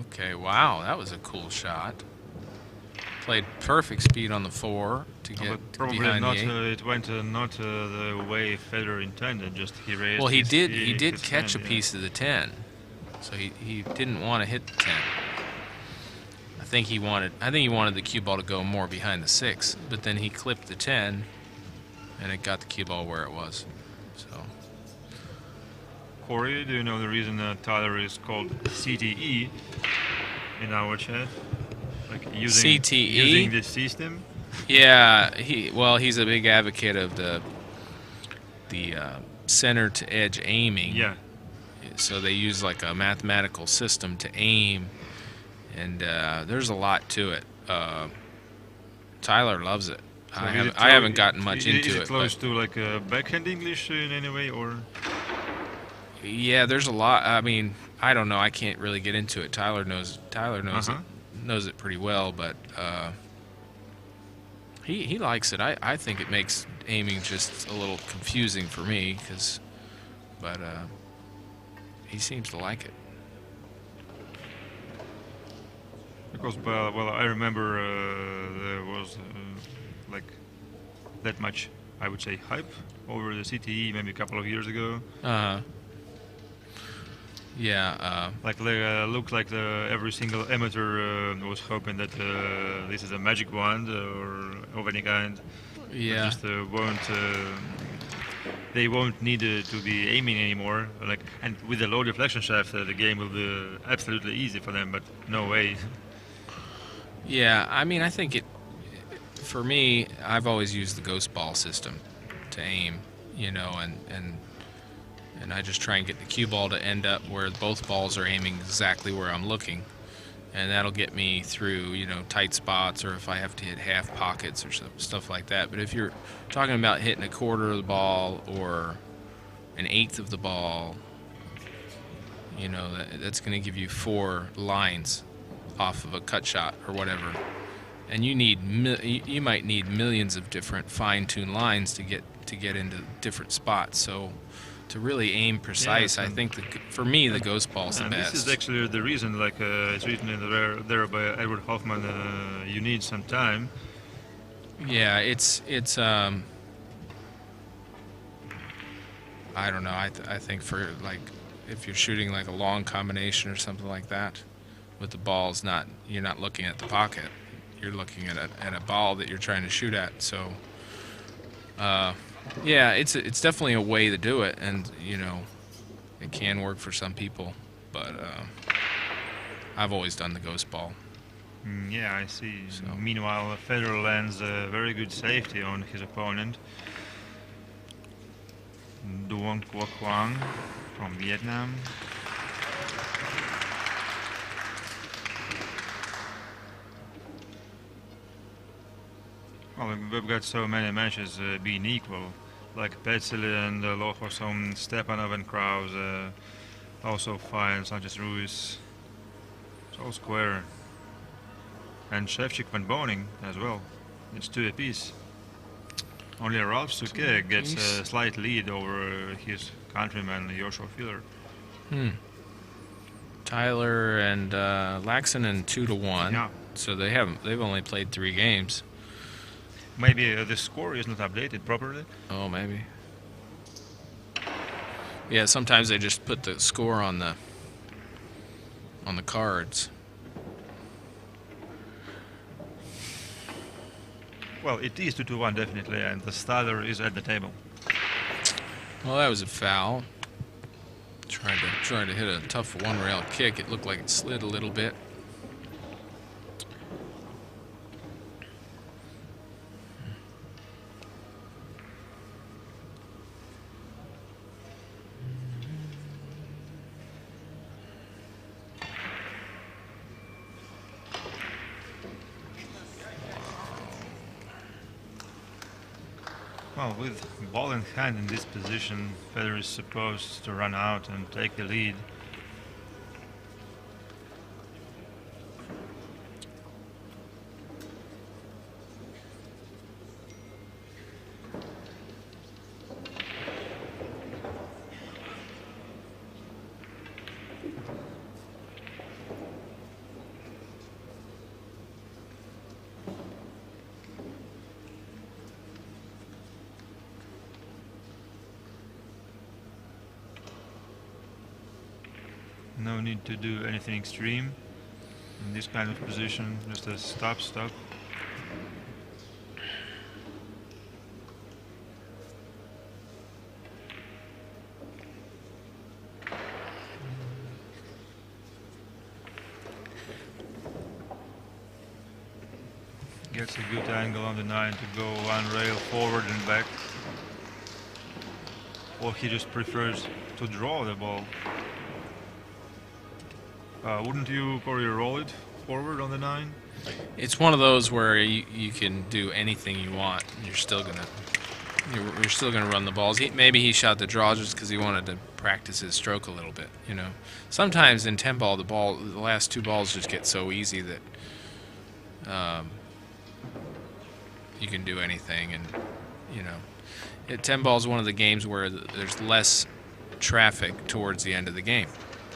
Okay, wow, that was a cool shot. Played perfect speed on the 4 to get probably behind not. the 8. It went not the way Fedor intended. Just he raised. Well, he did his catch hand, a piece of the 10, so he didn't want to hit the 10. I think he wanted the cue ball to go more behind the 6, but then he clipped the 10, and it got the cue ball where it was. So. Corey, do you know the reason Tyler is called CTE in our chat? Like using the system? Yeah, he's a big advocate of the center to edge aiming. Yeah. So they use like a mathematical system to aim, and there's a lot to it. Tyler loves it. So I haven't gotten much into it. Is it close to like backhand English in any way, or? Yeah, there's a lot. I mean, I don't know. I can't really get into it. Tyler knows it pretty well, but he likes it. I think it makes aiming just a little confusing for me, but he seems to like it. Because well, I remember there was like that much, I would say, hype over the CTE maybe a couple of years ago. Yeah. Like looked like every single amateur was hoping that this is a magic wand or of any kind. Yeah. Just they won't need to be aiming anymore. Like, and with the low deflection shaft, the game will be absolutely easy for them. But no way. Yeah, I mean, I think for me, I've always used the ghost ball system to aim, and I just try and get the cue ball to end up where both balls are aiming exactly where I'm looking, and that'll get me through, tight spots, or if I have to hit half pockets or stuff like that. But if you're talking about hitting a quarter of the ball or an eighth of the ball, that's going to give you 4 lines off of a cut shot or whatever, and you might need millions of different fine-tuned lines to get into different spots. So to really aim precise, I think for me the ghost ball's the best. This is actually the reason, like it's written in there by Edward Hoffman. You need some time. Yeah, it's I don't know. I think for like if you're shooting like a long combination or something like that, with the balls you're not looking at the pocket, you're looking at a ball that you're trying to shoot at. So yeah, it's definitely a way to do it, and it can work for some people, but I've always done the ghost ball. Yeah, I see. So. Meanwhile, Fedor lands a very good safety on his opponent, Duong Hoang from Vietnam. Well, we've got so many matches being equal, like Petzl and Lohosom, Stepanov and Kraus, also fine, such as RUS. It's all square. And Shevchik Van Boning as well. It's 2 apiece. Only Ralph Souquet gets a slight lead over his countryman Joshua Filler. Tyler and Laxonen 2-1. Yeah. So they've only played 3 games. Maybe the score is not updated properly. Oh, maybe. Yeah, sometimes they just put the score on the cards. Well, it is 2-1 definitely, and the starter is at the table. Well, that was a foul. Tried to hit a tough one-rail kick. It looked like it slid a little bit. Well, with ball in hand in this position, Fedor is supposed to run out and take the lead. No need to do anything extreme. in this kind of position, just a stop. Gets a good angle on the 9 to go one rail forward and back. Or he just prefers to draw the ball. Wouldn't you, Corey, roll it forward on the 9? It's one of those where you can do anything you want. You're still gonna run the balls. Maybe he shot the draw just because he wanted to practice his stroke a little bit. You know, sometimes in 10 ball the last 2 balls just get so easy that you can do anything, and you know, 10 ball is one of the games where there's less traffic towards the end of the game.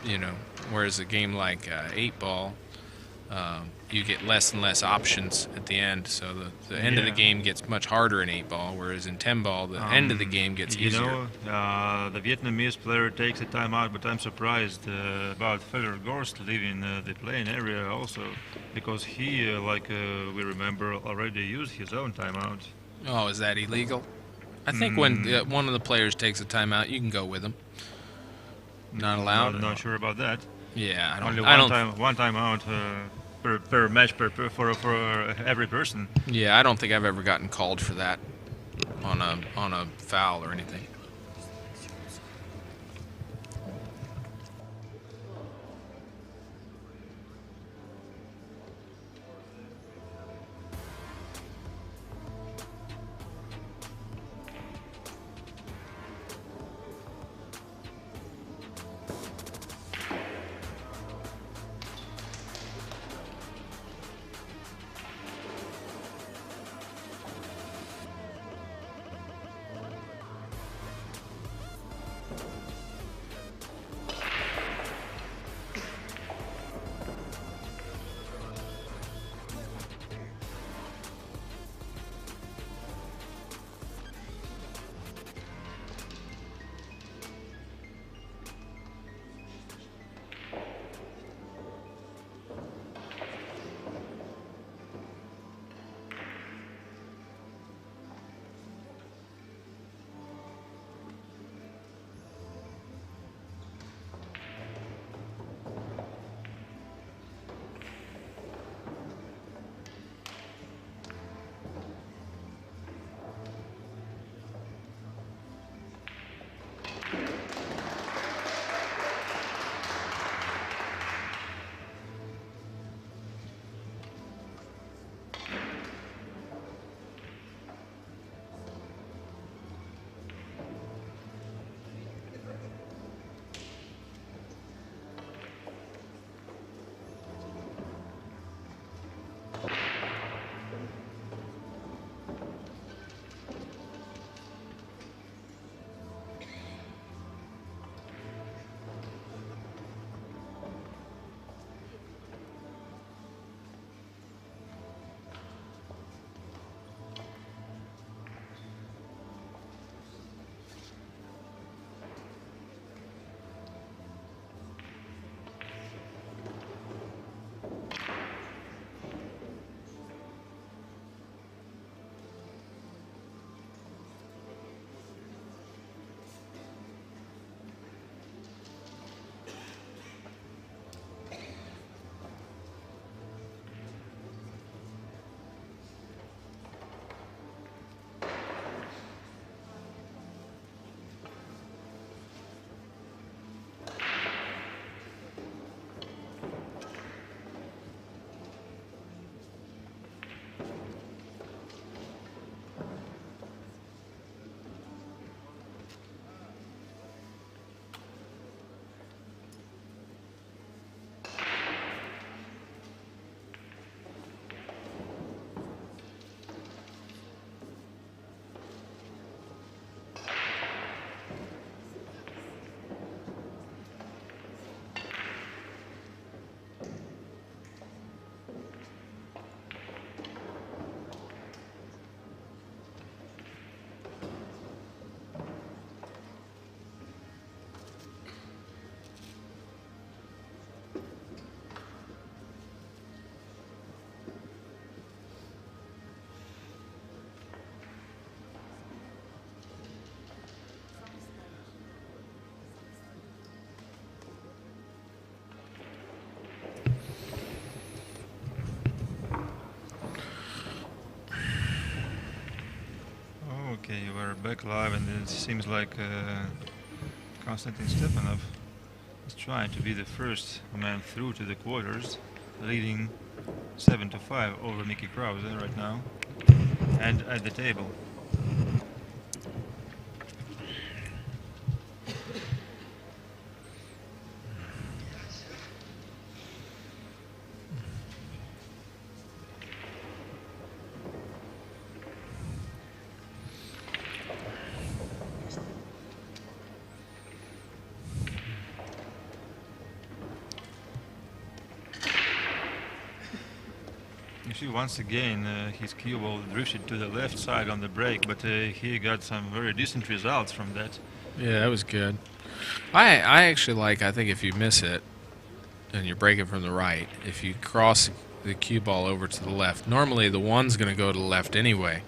You know, whereas a game like 8 ball, you get less and less options at the end, so the end of the game gets much harder in 8 ball, whereas in 10 ball the end of the game gets easier. You know, the Vietnamese player takes a timeout, but I'm surprised about Fedor Gorst leaving the playing area also, because he, we remember, already used his own timeout. Oh, is that illegal? I think when one of the players takes a timeout, you can go with them. Not allowed? I'm not sure about that. Yeah, Only one timeout per match for every person. Yeah, I don't think I've ever gotten called for that on a foul or anything. back live, and it seems like Konstantin Stepanov is trying to be the first man through to the quarters, leading 7-5 over Mickey Krause right now, and at the table. You see, once again, his cue ball drifted to the left side on the break, but he got some very decent results from that. Yeah, that was good. I actually like, I think if you miss it and you're breaking from the right, if you cross the cue ball over to the left, normally the one's going to go to the left anyway.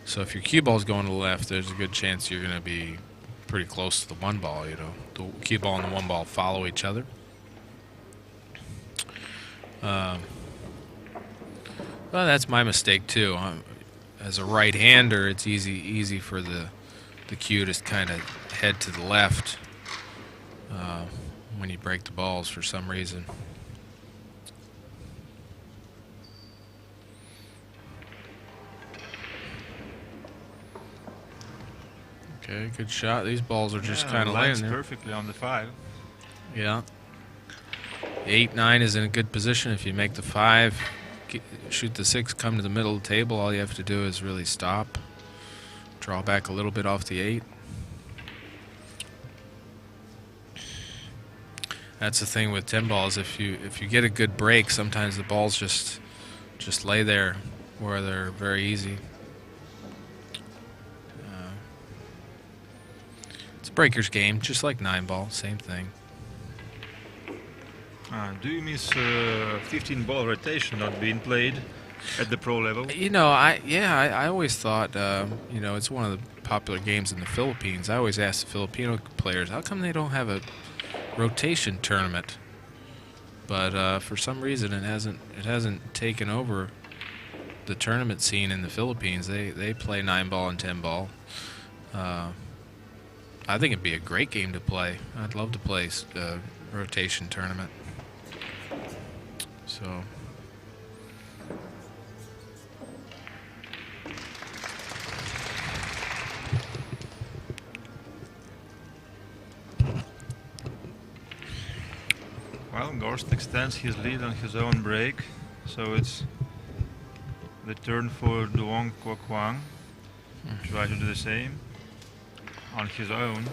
So if your cue ball's going to the left, there's a good chance you're going to be pretty close to the one ball, you know. The cue ball and the one ball follow each other. Well, that's my mistake too. As a right-hander, it's easy for the cue to kind of head to the left when you break the balls for some reason. Okay, good shot. These balls are just kind of laying there. Perfectly on the 5. Yeah. 8-9 is in a good position. If you make the 5, shoot the 6, come to the middle of the table, all you have to do is really stop. Draw back a little bit off the 8. That's the thing with 10 balls. If you get a good break, sometimes the balls just lay there where they're very easy. It's a breaker's game, just like 9 ball, same thing. Do you miss 15 ball rotation not being played at the pro level? You know, I always thought, you know, it's one of the popular games in the Philippines. I always ask the Filipino players, how come they don't have a rotation tournament? But for some reason, it hasn't taken over the tournament scene in the Philippines. They play 9 ball and 10 ball. I think it'd be a great game to play. I'd love to play a rotation tournament. So. Well, Gorst extends his lead on his own break, so it's the turn for Duong Quoc Hoang. Try to do the same on his own.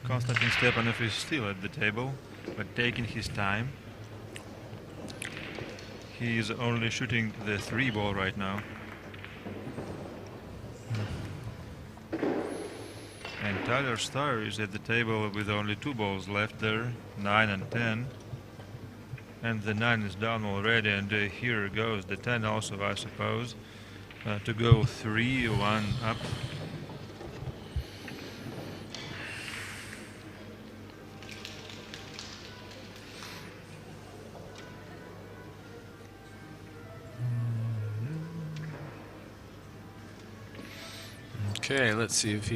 Konstantin Stepanov is still at the table, but taking his time. He is only shooting the 3 ball right now. And Tyler Starr is at the table with only 2 balls left there, 9 and 10. And the 9 is down already, and here goes the 10 also, I suppose. To go 3-1 up. Okay, let's see if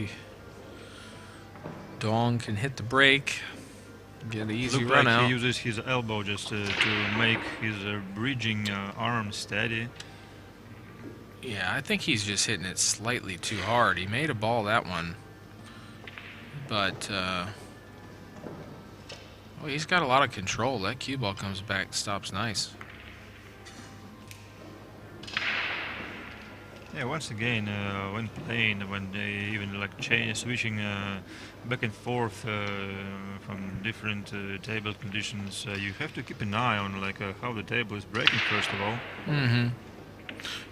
Duong can hit the break, get an easy run out. He uses his elbow just to make his bridging arm steady. Yeah, I think he's just hitting it slightly too hard. He made a ball that one, but well, he's got a lot of control. That cue ball comes back, stops nice. Yeah, once again, when playing, when they even like switching back and forth from different table conditions, you have to keep an eye on like how the table is breaking first of all. Mm-hmm.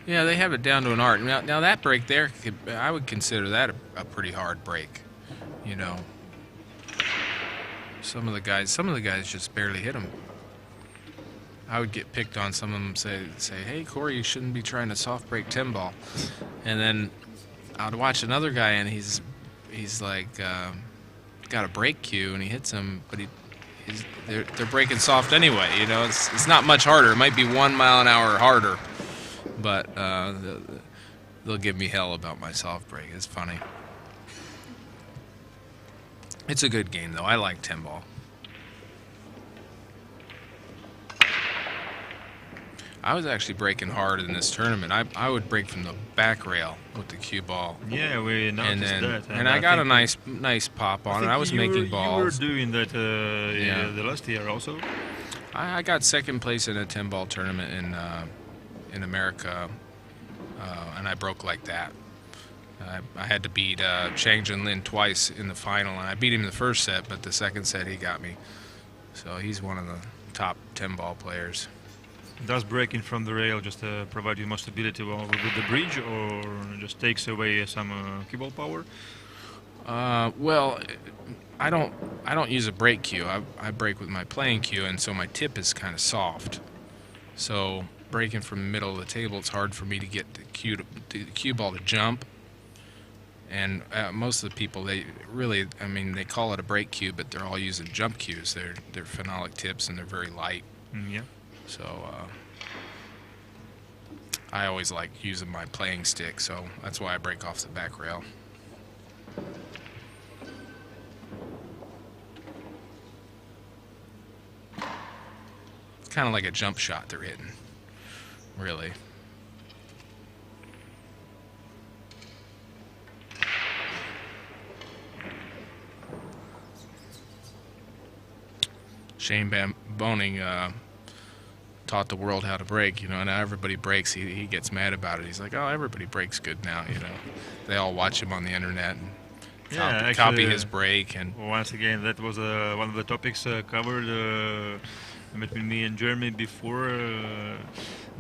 Yeah, they have it down to an art. Now that break there, I would consider that a pretty hard break. You know, some of the guys just barely hit them. I would get picked on. Some of them say, hey, Corey, you shouldn't be trying to soft break 10 ball. And then I'd watch another guy, and he's like got a break cue, and he hits him, but they're breaking soft anyway. You know, it's not much harder. It might be 1 mile an hour harder, but they'll give me hell about my soft break. It's funny. It's a good game though. I like 10 ball. I was actually breaking hard in this tournament. I would break from the back rail with the cue ball. Yeah, we noticed that. And I got a nice pop on it. I was making balls. You were doing that the last year also. I got second place in a 10 ball tournament in America, and I broke like that. I had to beat Chang Junlin twice in the final, and I beat him the first set, but the second set he got me. So he's one of the top 10 ball players. Does breaking from the rail just provide you more stability with the bridge, or just takes away some cue ball power? Well, I don't use a break cue. I break with my playing cue, and so my tip is kind of soft. So breaking from the middle of the table, it's hard for me to get the cue ball to jump. And most of the people, they call it a break cue, but they're all using jump cues. They're phenolic tips, and they're very light. Yeah. So I always like using my playing stick, so that's why I break off the back rail. It's kind of like a jump shot they're hitting, really. Shane Boning taught the world how to break, and now everybody breaks. He gets mad about it. He's like, oh, everybody breaks good now, They all watch him on the internet and copy his break. And once again, that was one of the topics covered between me and Jeremy before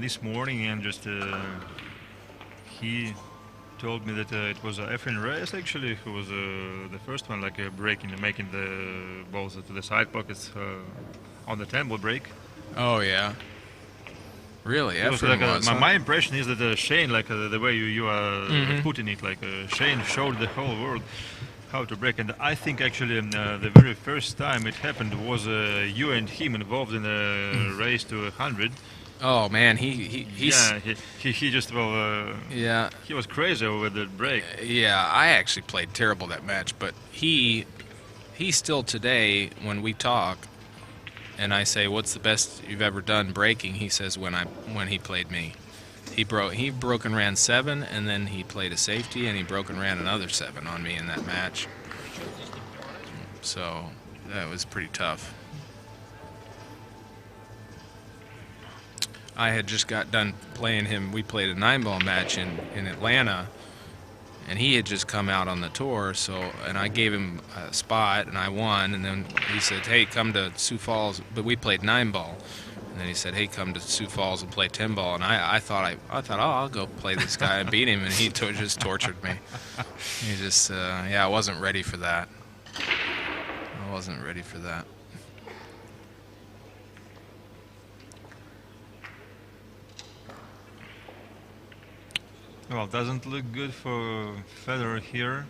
this morning, and just he told me that it was Efren Reyes actually who was the first one, like making the balls to the side pockets on the 10 ball break. Oh yeah. Really? Efren was, my impression is that Shane, like the way you are putting it, like Shane showed the whole world how to break. And I think actually the very first time it happened was you and him involved in a race to 100. Oh man, he just he was crazy over the break. Yeah, I actually played terrible that match, but he still today when we talk. And I say, "What's the best you've ever done breaking?" He says, "When he played me, he broke and ran 7, and then he played a safety, and he broke and ran another 7 on me in that match. So that was pretty tough." I had just got done playing him. We played a 9-ball match in Atlanta, and he had just come out on the tour, and I gave him a spot, and I won, and then he said, hey, come to Sioux Falls, but we played 9-ball, and then he said, hey, come to Sioux Falls and play 10-ball, and I thought, oh, I'll go play this guy and beat him, and he just tortured me. He just, I wasn't ready for that. I wasn't ready for that. Well, doesn't look good for Fedor here.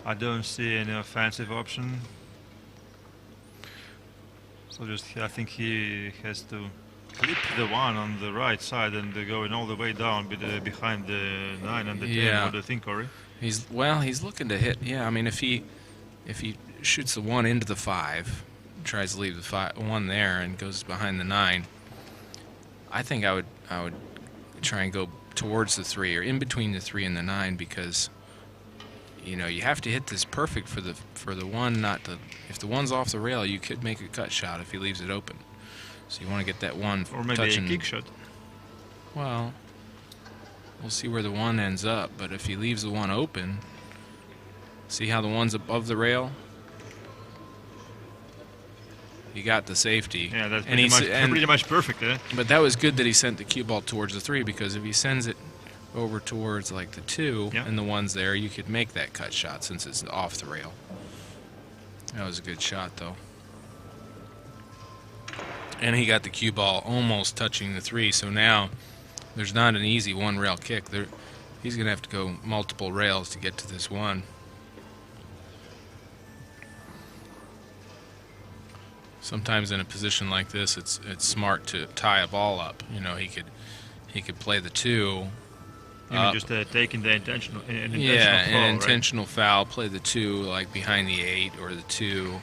I don't see any offensive option. So I think he has to clip the 1 on the right side and going all the way down behind the 9 and the 10. What do you think, Corey? He's looking to hit. Yeah, I mean, if he shoots the 1 into the 5, tries to leave the 1 there and goes behind the 9, I think I would try and go towards the 3 or in between the 3 and the 9, because you have to hit this perfect for the 1 not to. If the 1's off the rail, you could make a cut shot if he leaves it open. So you want to get that 1 or maybe touching. A kick shot. Well, we'll see where the 1 ends up, but if he leaves the 1 open, see how the 1's above the rail. He got the safety. Yeah, that's pretty much perfect, eh? But that was good that he sent the cue ball towards the 3, because if he sends it over towards like the 2 and the 1's there, you could make that cut shot since it's off the rail. That was a good shot, though. And he got the cue ball almost touching the 3, so now there's not an easy 1 rail kick. He's going to have to go multiple rails to get to this 1. Sometimes in a position like this, it's smart to tie a ball up. He could play the 2 You mean just taking the intentional yeah, foul, an right? intentional foul. Play the 2 like behind the 8, or the 2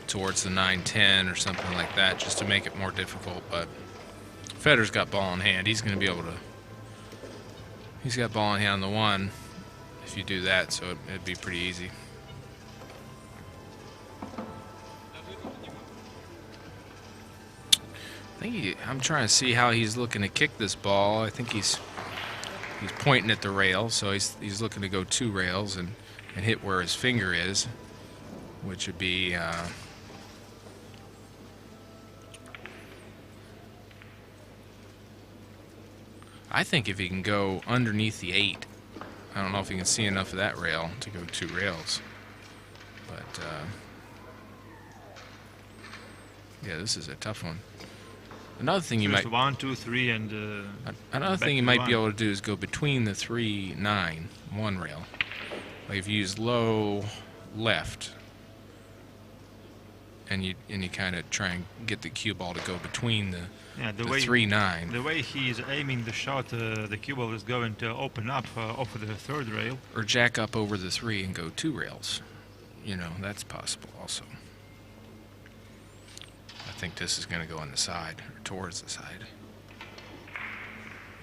towards the 9-10 or something like that, just to make it more difficult. But Fedor's got ball in hand. He's going to be able to. He's got ball in hand on the 1. If you do that, so it'd be pretty easy. I'm trying to see how he's looking to kick this ball. I think he's pointing at the rail, so he's looking to go 2 rails and hit where his finger is, which would be I think if he can go underneath the 8, I don't know if he can see enough of that rail to go 2 rails, but yeah, this is a tough one. Another thing you might 1, 2, 3, and another thing you might be able to do is go between the 3, 9, 1 rail. Like if you use low left, and you kind of try and get the cue ball to go between the 3, 9. The way he's aiming the shot, the cue ball is going to open up off of the 3rd rail. Or jack up over the 3 and go 2 rails. You know, that's possible also. I think this is going to go on the side, or towards the side.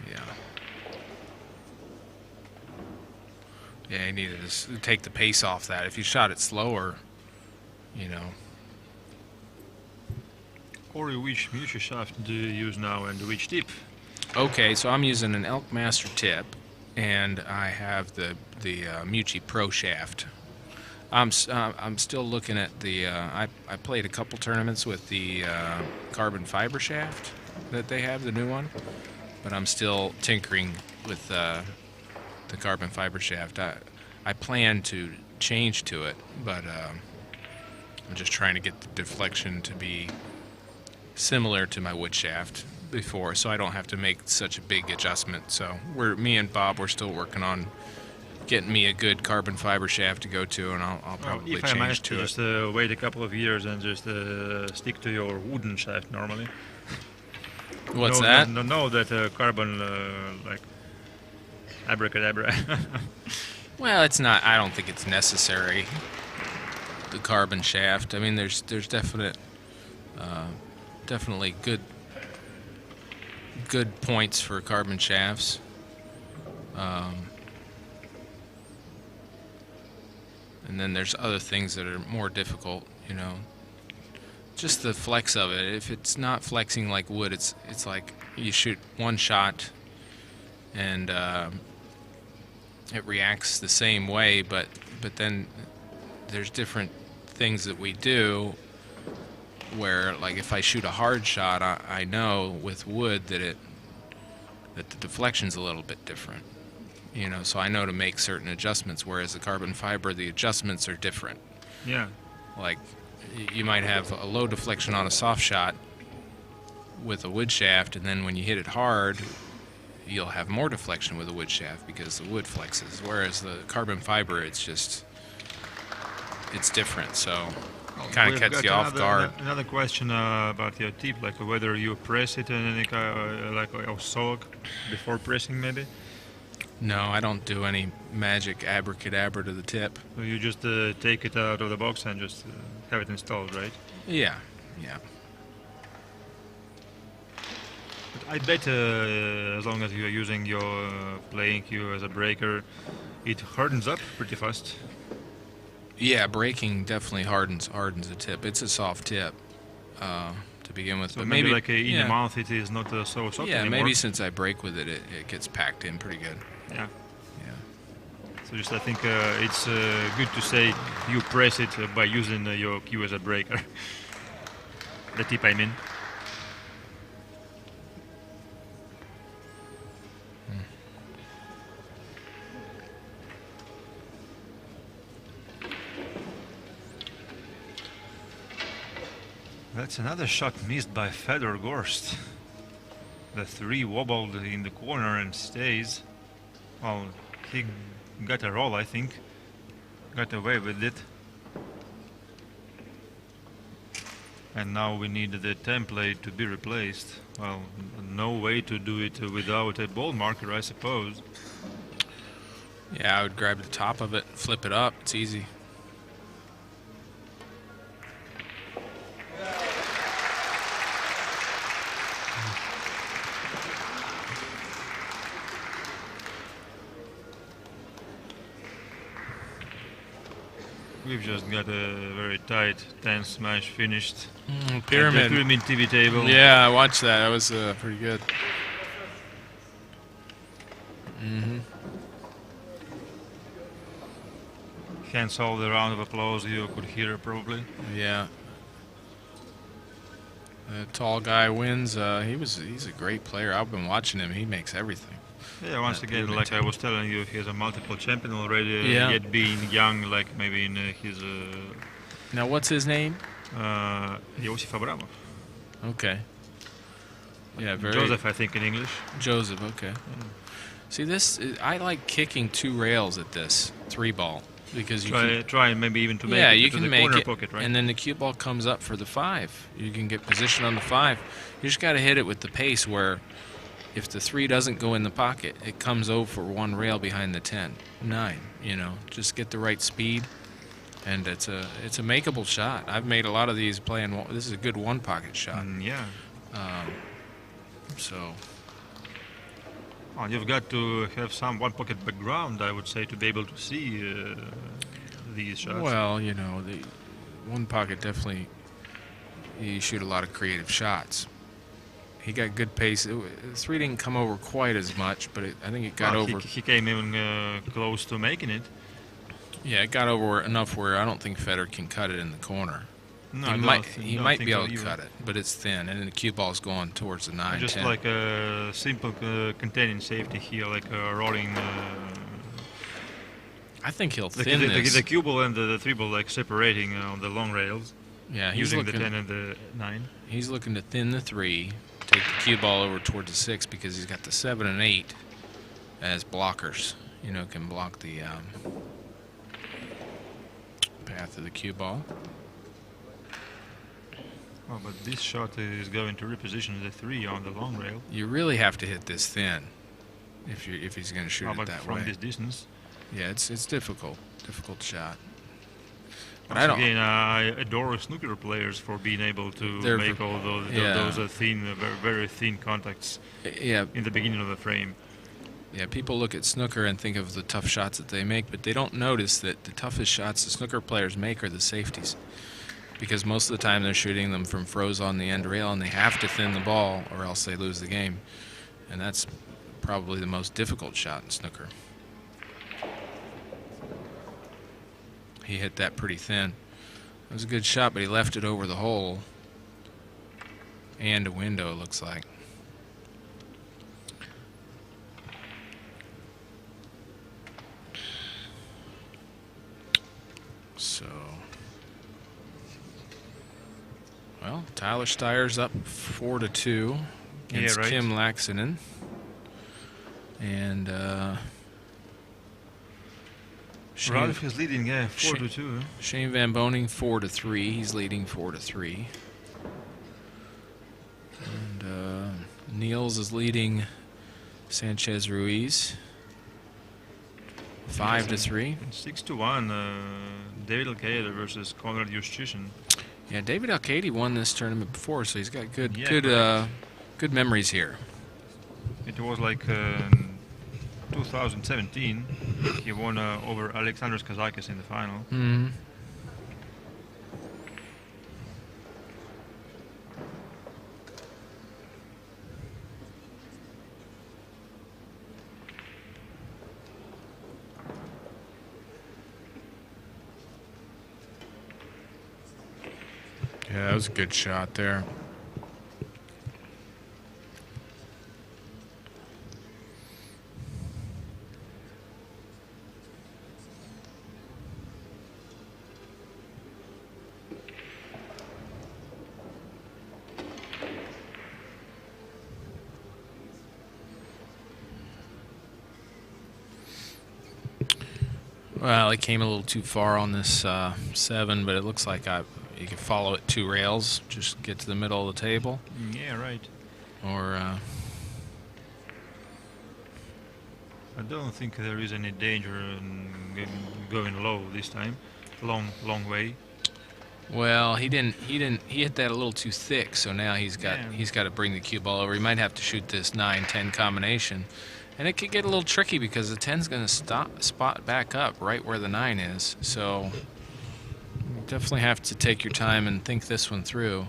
Yeah. Yeah, he needed to take the pace off that. If you shot it slower, you know. Or which mutual shaft do you use now, and which tip? Okay, so I'm using an Elk Master tip, and I have the Mucci Pro shaft. I'm still looking at the. I played a couple tournaments with the carbon fiber shaft that they have, the new one, but I'm still tinkering with the carbon fiber shaft. I plan to change to it, but I'm just trying to get the deflection to be similar to my wood shaft before, so I don't have to make such a big adjustment. So me and Bob, we're still working on getting me a good carbon fiber shaft to go to, and I'll probably change to it. Just wait a couple of years and just stick to your wooden shaft normally. What's that? No, that carbon like abracadabra. Well, it's not. I don't think it's necessary. The carbon shaft. I mean, there's definitely good points for carbon shafts. And then there's other things that are more difficult, you know. Just the flex of it. If it's not flexing like wood, it's like you shoot one shot and it reacts the same way, but then there's different things that we do where, like, if I shoot a hard shot, I know with wood that the deflection's a little bit different. You know, so I know to make certain adjustments, whereas the carbon fiber, the adjustments are different. Yeah. Like, you might have a low deflection on a soft shot with a wood shaft, and then when you hit it hard, you'll have more deflection with a wood shaft because the wood flexes. Whereas the carbon fiber, it's different, so it kind of cuts you off guard. Another question about your tip, like whether you press it in any kind like a sock before pressing, maybe. No, I don't do any magic abracadabra to the tip. So you just take it out of the box and just have it installed, right? Yeah, yeah. But I bet as long as you're using your playing cue as a breaker, it hardens up pretty fast. Yeah, breaking definitely hardens the tip. It's a soft tip to begin with. So but maybe like in the mouth it is not so soft anymore. Yeah, maybe since I break with it, it gets packed in pretty good. Yeah. Yeah. So just I think it's good to say you press it by using your cue as a breaker. The tip, I mean. That's another shot missed by Fedor Gorst. The 3 wobbled in the corner and stays. Well, he got a roll, I think. Got away with it. And now we need the template to be replaced. Well, no way to do it without a ball marker, I suppose. Yeah, I would grab the top of it, flip it up. It's easy. We've just got a very tight, tense match finished. Pyramid. At the Pyramid TV table. Yeah, I watched that. That was pretty good. Hence all the round of applause you could hear probably. Yeah. The tall guy wins. He's a great player. I've been watching him. He makes everything. Yeah, once again, like I was telling you, he's a multiple champion already, Yeah. yet being young, like maybe in his... Now, what's his name? Josef Abramov. Okay. Yeah, very... Joseph, I think, in English. Joseph, okay. See, I like kicking 2 rails at this 3-ball. Because you try and maybe even to make yeah, it you to can the make corner it, pocket, right? and then the cue ball comes up for the 5. You can get position on the 5. You just got to hit it with the pace where if the 3 doesn't go in the pocket, it comes over 1 rail behind the 10. 9, you know. Just get the right speed, and it's a makeable shot. I've made a lot of these playing. This is a good 1-pocket shot. Yeah. So. Well, you've got to have some 1-pocket background, I would say, to be able to see these shots. Well, you know, the 1-pocket definitely, you shoot a lot of creative shots. He got good pace. 3 didn't come over quite as much, but I think it got over. He came even close to making it. Yeah, it got over enough where I don't think Fedor can cut it in the corner. No, he might be able to cut it, but it's thin, and then the cue ball's going towards the 9, just 10. like a simple containing safety here, like a rolling. I think he'll thin this. The cue ball and the 3 ball like separating on the long rails. Yeah, he's using looking, the 10 and the 9. He's looking to thin the 3, take the cue ball over towards the 6 because he's got the 7 and 8 as blockers. You know, can block the path of the cue ball. Oh, but this shot is going to reposition the 3 on the long rail. You really have to hit this thin if he's going to shoot it that from way. This distance? Yeah, it's difficult shot. But Once again, I adore snooker players for being able to make all those thin, very thin contacts. Yeah. In the beginning of the frame. Yeah, people look at snooker and think of the tough shots that they make, but they don't notice that the toughest shots the snooker players make are the safeties. Because most of the time they're shooting them from froze on the end rail, and they have to thin the ball or else they lose the game. And that's probably the most difficult shot in snooker. He hit that pretty thin. It was a good shot, but he left it over the hole and a window, it looks like. So... Well, Tyler Steyer's up 4-2 against Kim Laxinen. And Ralph is leading, 4-2. Shane Van Boning 4-3. He's leading 4-3. And Niels is leading Sanchez Ruiz 5-3. 6-1. David Alcaida versus Konrad Juszczyszyn. Yeah, David Alcady won this tournament before, so he's got good memories here. It was like 2017. He won over Alexandros Kazakis in the final. Mm-hmm. Yeah, that was a good shot there. Well, it came a little too far on this 7, but it looks like you can follow it 2 rails, just get to the middle of the table. Yeah, right. Or I don't think there is any danger in going low this time. Long way. well, he hit that a little too thick, so now he's got to bring the cue ball over. He might have to shoot this 9-10 combination. And it could get a little tricky because the 10's going to spot back up right where the 9 is. So you definitely have to take your time and think this one through,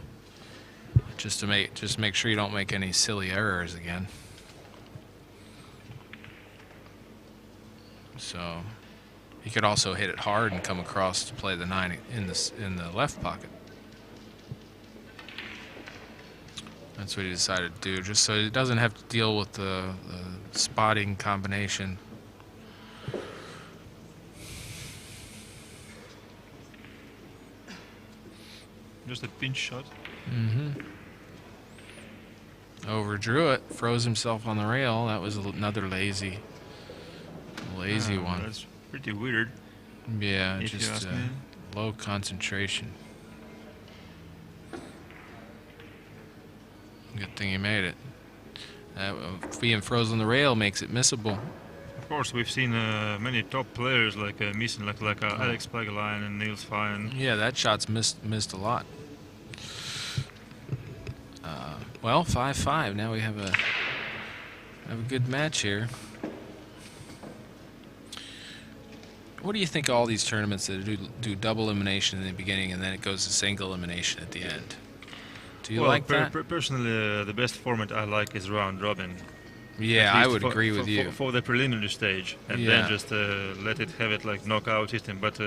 just to make sure you don't make any silly errors again. So he could also hit it hard and come across to play the 9 in the left pocket. That's what he decided to do, just so he doesn't have to deal with the spotting combination. Just a pinch shot. Overdrew it, froze himself on the rail. That was another lazy one. That's pretty weird. Yeah, just low concentration. Good thing he made it. Being frozen on the rail makes it missable. Of course, we've seen many top players like missing, like Alex Pagelainen and Niels Fein. Yeah, that shot's missed a lot. Well, 5-5. Now we have a good match here. What do you think of all these tournaments that do double elimination in the beginning and then it goes to single elimination at the end? Do you like that? Personally, the best format I like is round robin. Yeah, I would agree with you. For the preliminary stage, and then just let it have it like knockout system. But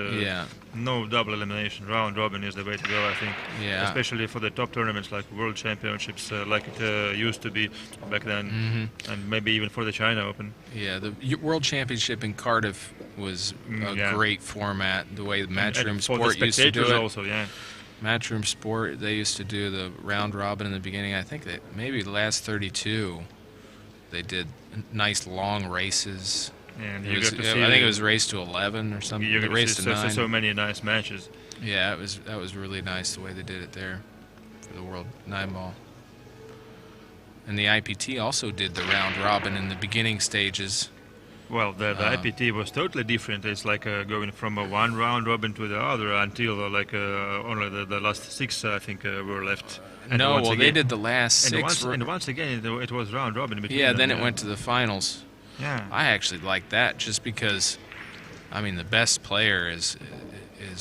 no double elimination. Round robin is the way to go, I think. Yeah. Especially for the top tournaments like World Championships, like it used to be back then, and maybe even for the China Open. Yeah, the World Championship in Cardiff was a great format. The way the Matchroom Sport used to do it. Also, yeah. Matchroom Sport, they used to do the round robin in the beginning. I think that maybe the last 32. They did nice long races. And I think it was race to 11 or something. You race to 9. So many nice matches. Yeah, that was really nice the way they did it there for the World 9-ball. And the IPT also did the round robin in the beginning stages. Well, the IPT was totally different. It's like going from one round robin to the other until only the last 6, I think, were left. And they did the last 6. And once again, it was round robin. Yeah, then it went to the finals. Yeah. I actually like that just because, I mean, the best player is.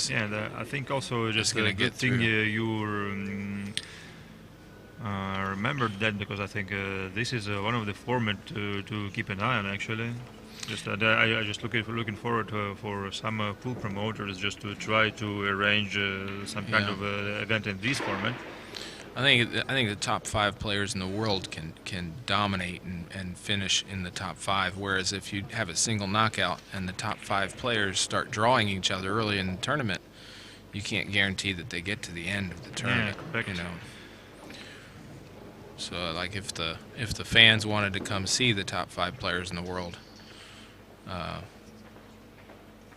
Yeah, I think also just going to get thing through. You remembered that because I think this is one of the format to keep an eye on actually. Just I just looking forward for some pool promoters just to try to arrange some kind of event in this format. I think the top 5 players in the world can dominate and finish in the top 5. Whereas if you have a single knockout and the top 5 players start drawing each other early in the tournament, you can't guarantee that they get to the end of the tournament. Yeah, correct. You know. So like if the fans wanted to come see the top 5 players in the world,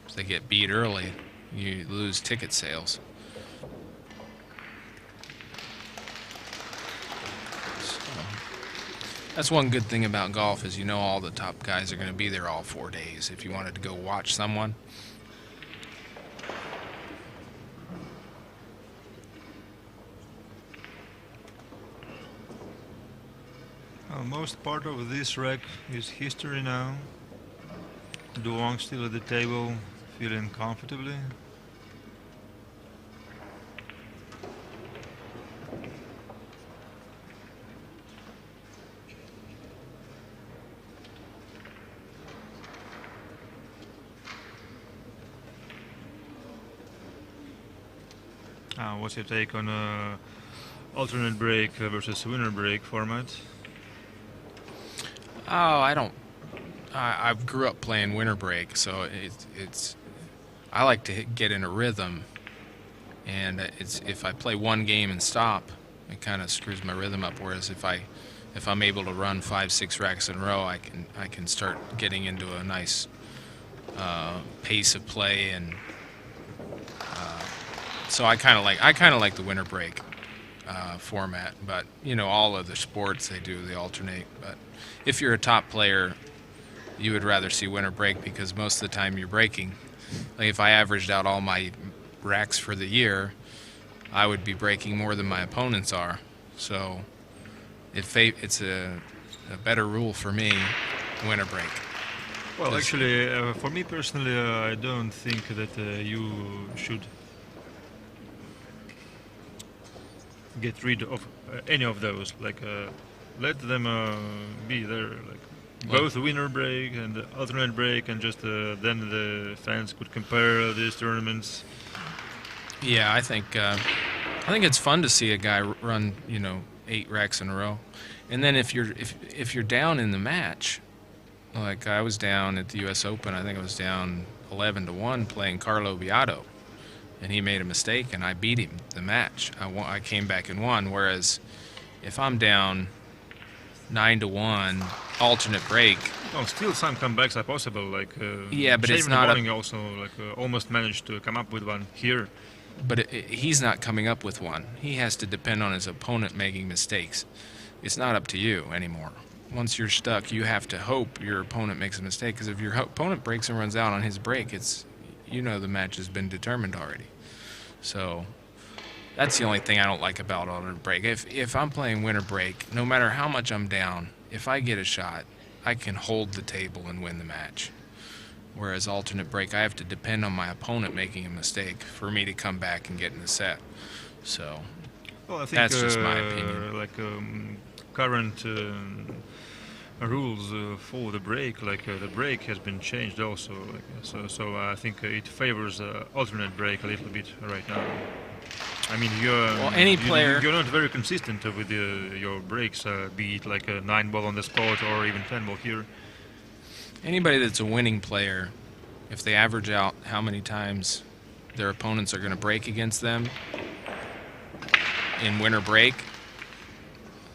if they get beat early, you lose ticket sales. That's one good thing about golf is all the top guys are going to be there all 4 days. If you wanted to go watch someone. Most part of this wreck is history now. Duong still at the table, feeling comfortably. What's your take on alternate break versus winner break format? Oh, I grew up playing winter break, so I like to get in a rhythm, and if I play one game and stop, it kind of screws my rhythm up. Whereas if I'm able to run 5-6 racks in a row, I can start getting into a nice pace of play and So I kind of like the winter break format, but you know, all other sports they alternate. But if you're a top player, you would rather see winter break because most of the time you're breaking. Like if I averaged out all my racks for the year, I would be breaking more than my opponents are. So it's a better rule for me, winter break. Well, actually, for me personally, I don't think that you should get rid of any of those. Like, let them be there. Like, both winter break and alternate break, and just then the fans could compare these tournaments. Yeah, I think it's fun to see a guy run, you know, 8 racks in a row, and then if you're down in the match, like I was down at the U.S. Open, I think I was down 11-1 playing Carlo Biado, and he made a mistake, and I beat him the match. I came back and won. Whereas if I'm down 9-1, alternate break. Oh, still some comebacks are possible. Like yeah, but it's not. Also, like almost managed to come up with one here. But he's not coming up with one. He has to depend on his opponent making mistakes. It's not up to you anymore. Once you're stuck, you have to hope your opponent makes a mistake. Because if your opponent breaks and runs out on his break, it's, you know, the match has been determined already. So that's the only thing I don't like about alternate break. If I'm playing winter break, no matter how much I'm down, if I get a shot, I can hold the table and win the match. Whereas alternate break, I have to depend on my opponent making a mistake for me to come back and get in the set. So well, I think, that's just my opinion. Like current rules for the break, like the break has been changed also. Like, so I think it favors alternate break a little bit right now. I mean, you're not very consistent with your breaks, be it like a 9-ball on the spot or even 10-ball here. Anybody that's a winning player, if they average out how many times their opponents are going to break against them in winter break,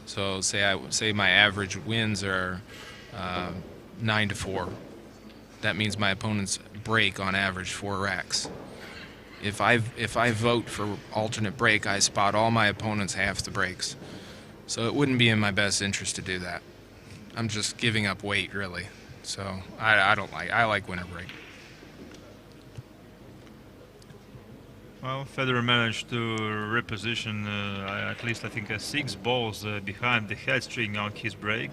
so say my average wins are 9-4. That means my opponents break on average 4 racks. If I vote for alternate break, I spot all my opponents half the breaks. So it wouldn't be in my best interest to do that. I'm just giving up weight, really. So I like winter break. Well, Fedor managed to reposition at least I think 6 balls behind the head string on his break,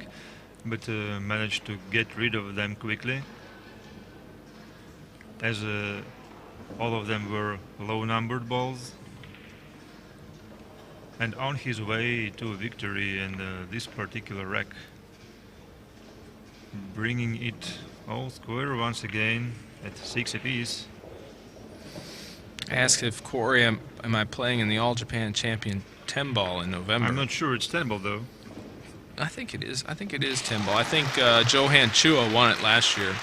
but managed to get rid of them quickly, as all of them were low-numbered balls. And on his way to victory in this particular rack, bringing it all square once again at 6 apiece. Asked if Corey, am I playing in the All Japan Champion 10-ball in November? I'm not sure it's 10-ball though. I think it is. I think it is 10-ball. I think Johan Chua won it last year.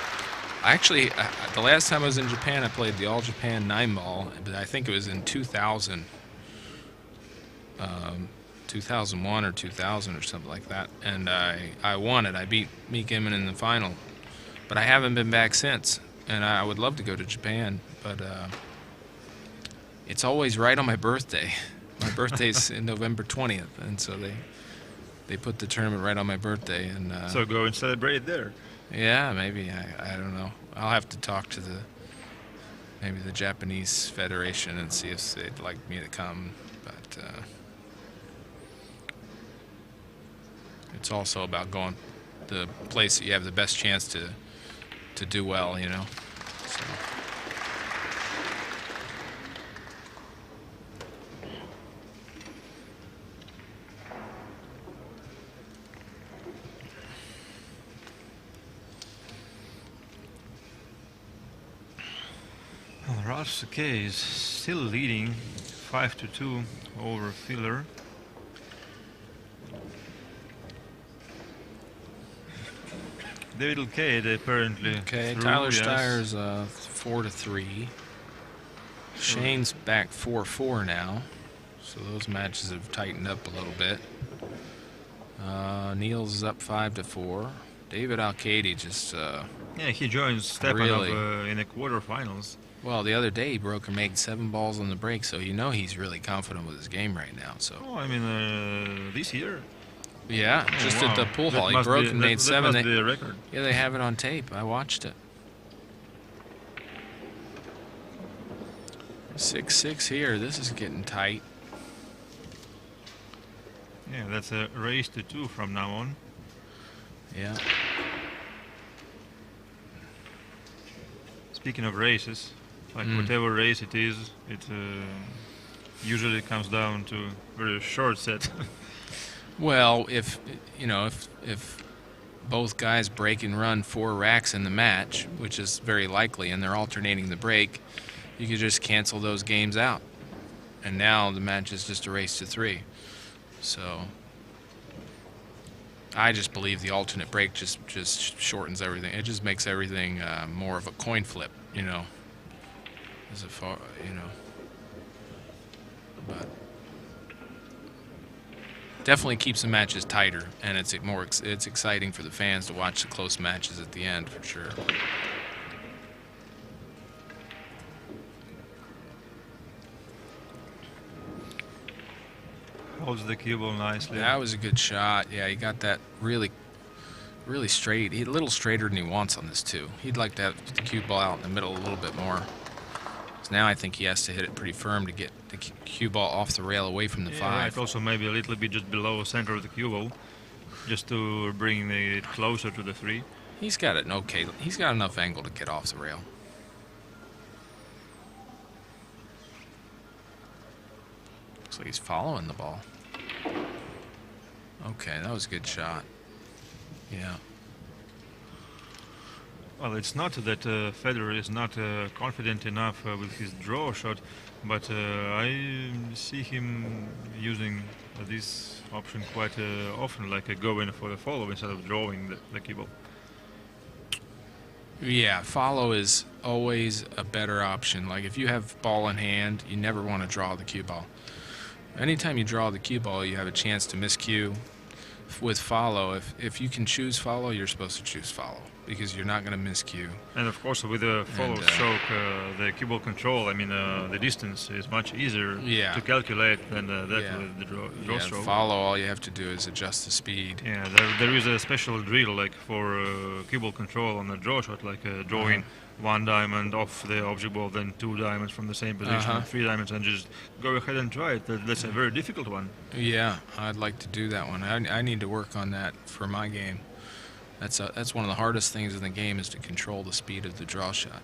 Actually, the last time I was in Japan, I played the All Japan 9-ball, but I think it was in 2000. 2001 or 2000 or something like that, and I won it. I beat Meek Emin in the final, but I haven't been back since, and I would love to go to Japan, but it's always right on my birthday. My birthday's in November 20th, and so they put the tournament right on my birthday. And so go and celebrate it there. Yeah, maybe. I don't know. I'll have to talk to maybe the Japanese Federation and see if they'd like me to come, but it's also about going the place that you have the best chance to do well, you know. So. Well, RUS is still leading 5-2 over Filler. David Ilkay apparently. Okay, through, Tyler yes. Steyer's 4-3. Shane's back 4-4 now, so those matches have tightened up a little bit. Niels is up 5-4. David Alcady just yeah, he joins Stepanov really in the quarterfinals. Well, the other day he broke and made 7 balls on the break, so you know he's really confident with his game right now. So. Oh, I mean, this year. Yeah, Oh, just at wow. the pool That hall, he must broke be and made that 7. must be a record. Yeah, they have it on tape. I watched it. 6-6 here. This is getting tight. Yeah, that's a race to 2 from now on. Yeah. Speaking of races, like whatever race it is, it usually comes down to a very short set. Well, if both guys break and run 4 racks in the match, which is very likely, and they're alternating the break, you could just cancel those games out. And now the match is just a race to 3. So I just believe the alternate break just shortens everything. It just makes everything more of a coin flip, as far, But definitely keeps the matches tighter, and it's exciting for the fans to watch the close matches at the end for sure. Holds the cue ball nicely. That was a good shot. Yeah, he got that really straight. He's a little straighter than he wants on this too. He'd like to have the cue ball out in the middle a little bit more. So now I think he has to hit it pretty firm to get the cue ball off the rail away from the 5. Right, also maybe a little bit just below center of the cue ball, just to bring it closer to the 3. He's got it okay. He's got enough angle to get off the rail. Looks like he's following the ball. Okay, that was a good shot. Yeah. Well, it's not that Fedor is not confident enough with his draw shot, but I see him using this option quite often, like going for the follow instead of drawing the cue ball. Yeah, follow is always a better option. Like if you have ball in hand, you never want to draw the cue ball. Anytime you draw the cue ball, you have a chance to miscue. With follow, if you can choose follow, you're supposed to choose follow because you're not going to miscue. And of course, with the follow stroke, the cue ball control, I mean, the distance is much easier to calculate than that with the draw stroke. Follow, all you have to do is adjust the speed. Yeah, there is a special drill like for cue ball control on the draw shot, like drawing 1 diamond off the object ball, then 2 diamonds from the same position, 3 diamonds, and just go ahead and try it. That's a very difficult one. Yeah, I'd like to do that one. I need to work on that for my game. That's one of the hardest things in the game is to control the speed of the draw shot.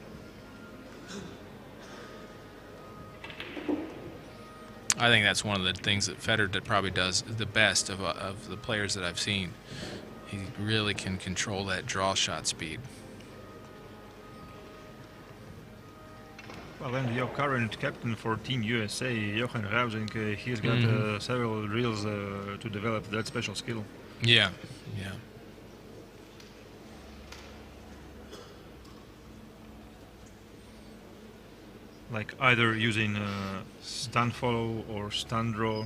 I think that's one of the things that Fedor probably does the best of the players that I've seen. He really can control that draw shot speed. Well, and your current captain for Team USA, Johan Rausing, he's got several drills to develop that special skill. Yeah, yeah. Like either using stun follow or stun draw,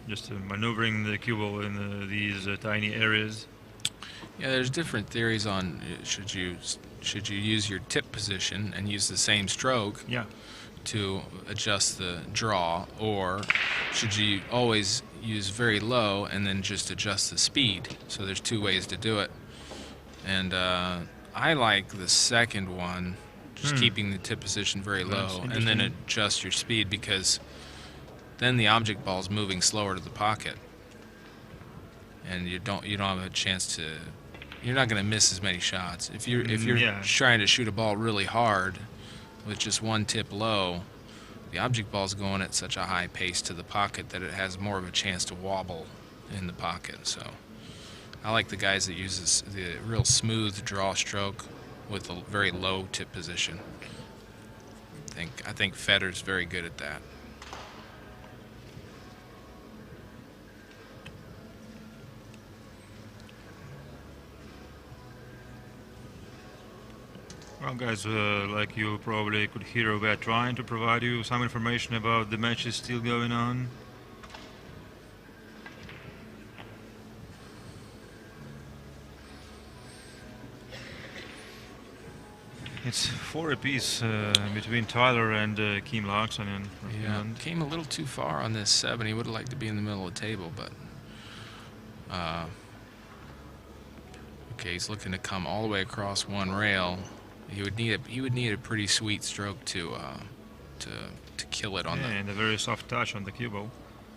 just maneuvering the cue ball in these tiny areas. Yeah, there's different theories on should you use your tip position and use the same stroke to adjust the draw, or should you always use very low and then just adjust the speed? So there's 2 ways to do it, and I like the second one, just keeping the tip position very low and then adjust your speed, because then the object ball is moving slower to the pocket, and you don't have a chance to. You're not going to miss as many shots if you're trying to shoot a ball really hard with just 1 tip low. The object ball's going at such a high pace to the pocket that it has more of a chance to wobble in the pocket. So I like the guys that use the real smooth draw stroke with a very low tip position. I think Fedor's very good at that. Well, guys, like you probably could hear, we are trying to provide you some information about the matches still going on. It's 4 apiece between Tyler and Kim Larkson. Yeah, came a little too far on this 7. He would have liked to be in the middle of the table, but okay, he's looking to come all the way across one rail. He would need a pretty sweet stroke to kill it on the. And a very soft touch on the cue ball.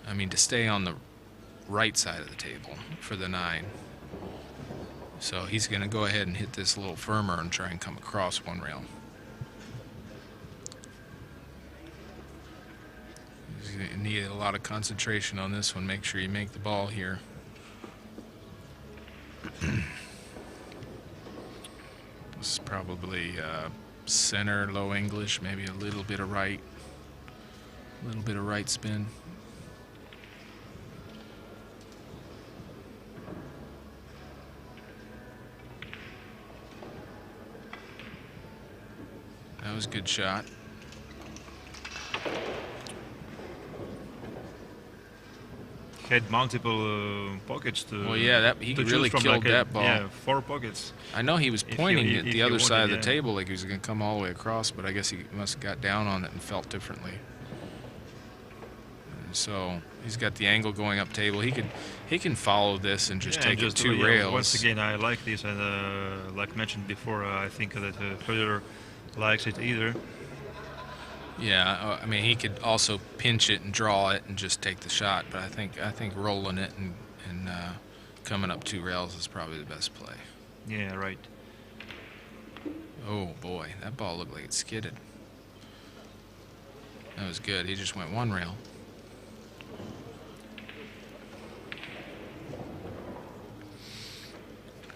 I mean, to stay on the right side of the table for the 9. So he's going to go ahead and hit this a little firmer and try and come across one rail. He's going to need a lot of concentration on this one. Make sure you make the ball here. This is probably center, low English, maybe a little bit of right. A little bit of right spin. That was a good shot. Had multiple pockets to. Well, yeah, he really killed that ball. Yeah, 4 pockets. I know he was pointing at the other side of the table like he was going to come all the way across, but I guess he must have got down on it and felt differently. And so he's got the angle going up table. He can follow this and just take it 2 rails. Once again, I like this, and like mentioned before, I think that Fedor likes it either. Yeah, I mean, he could also pinch it and draw it and just take the shot, but I think rolling it and coming up 2 rails is probably the best play. Yeah, right. Oh boy, that ball looked like it skidded. That was good. He just went 1 rail.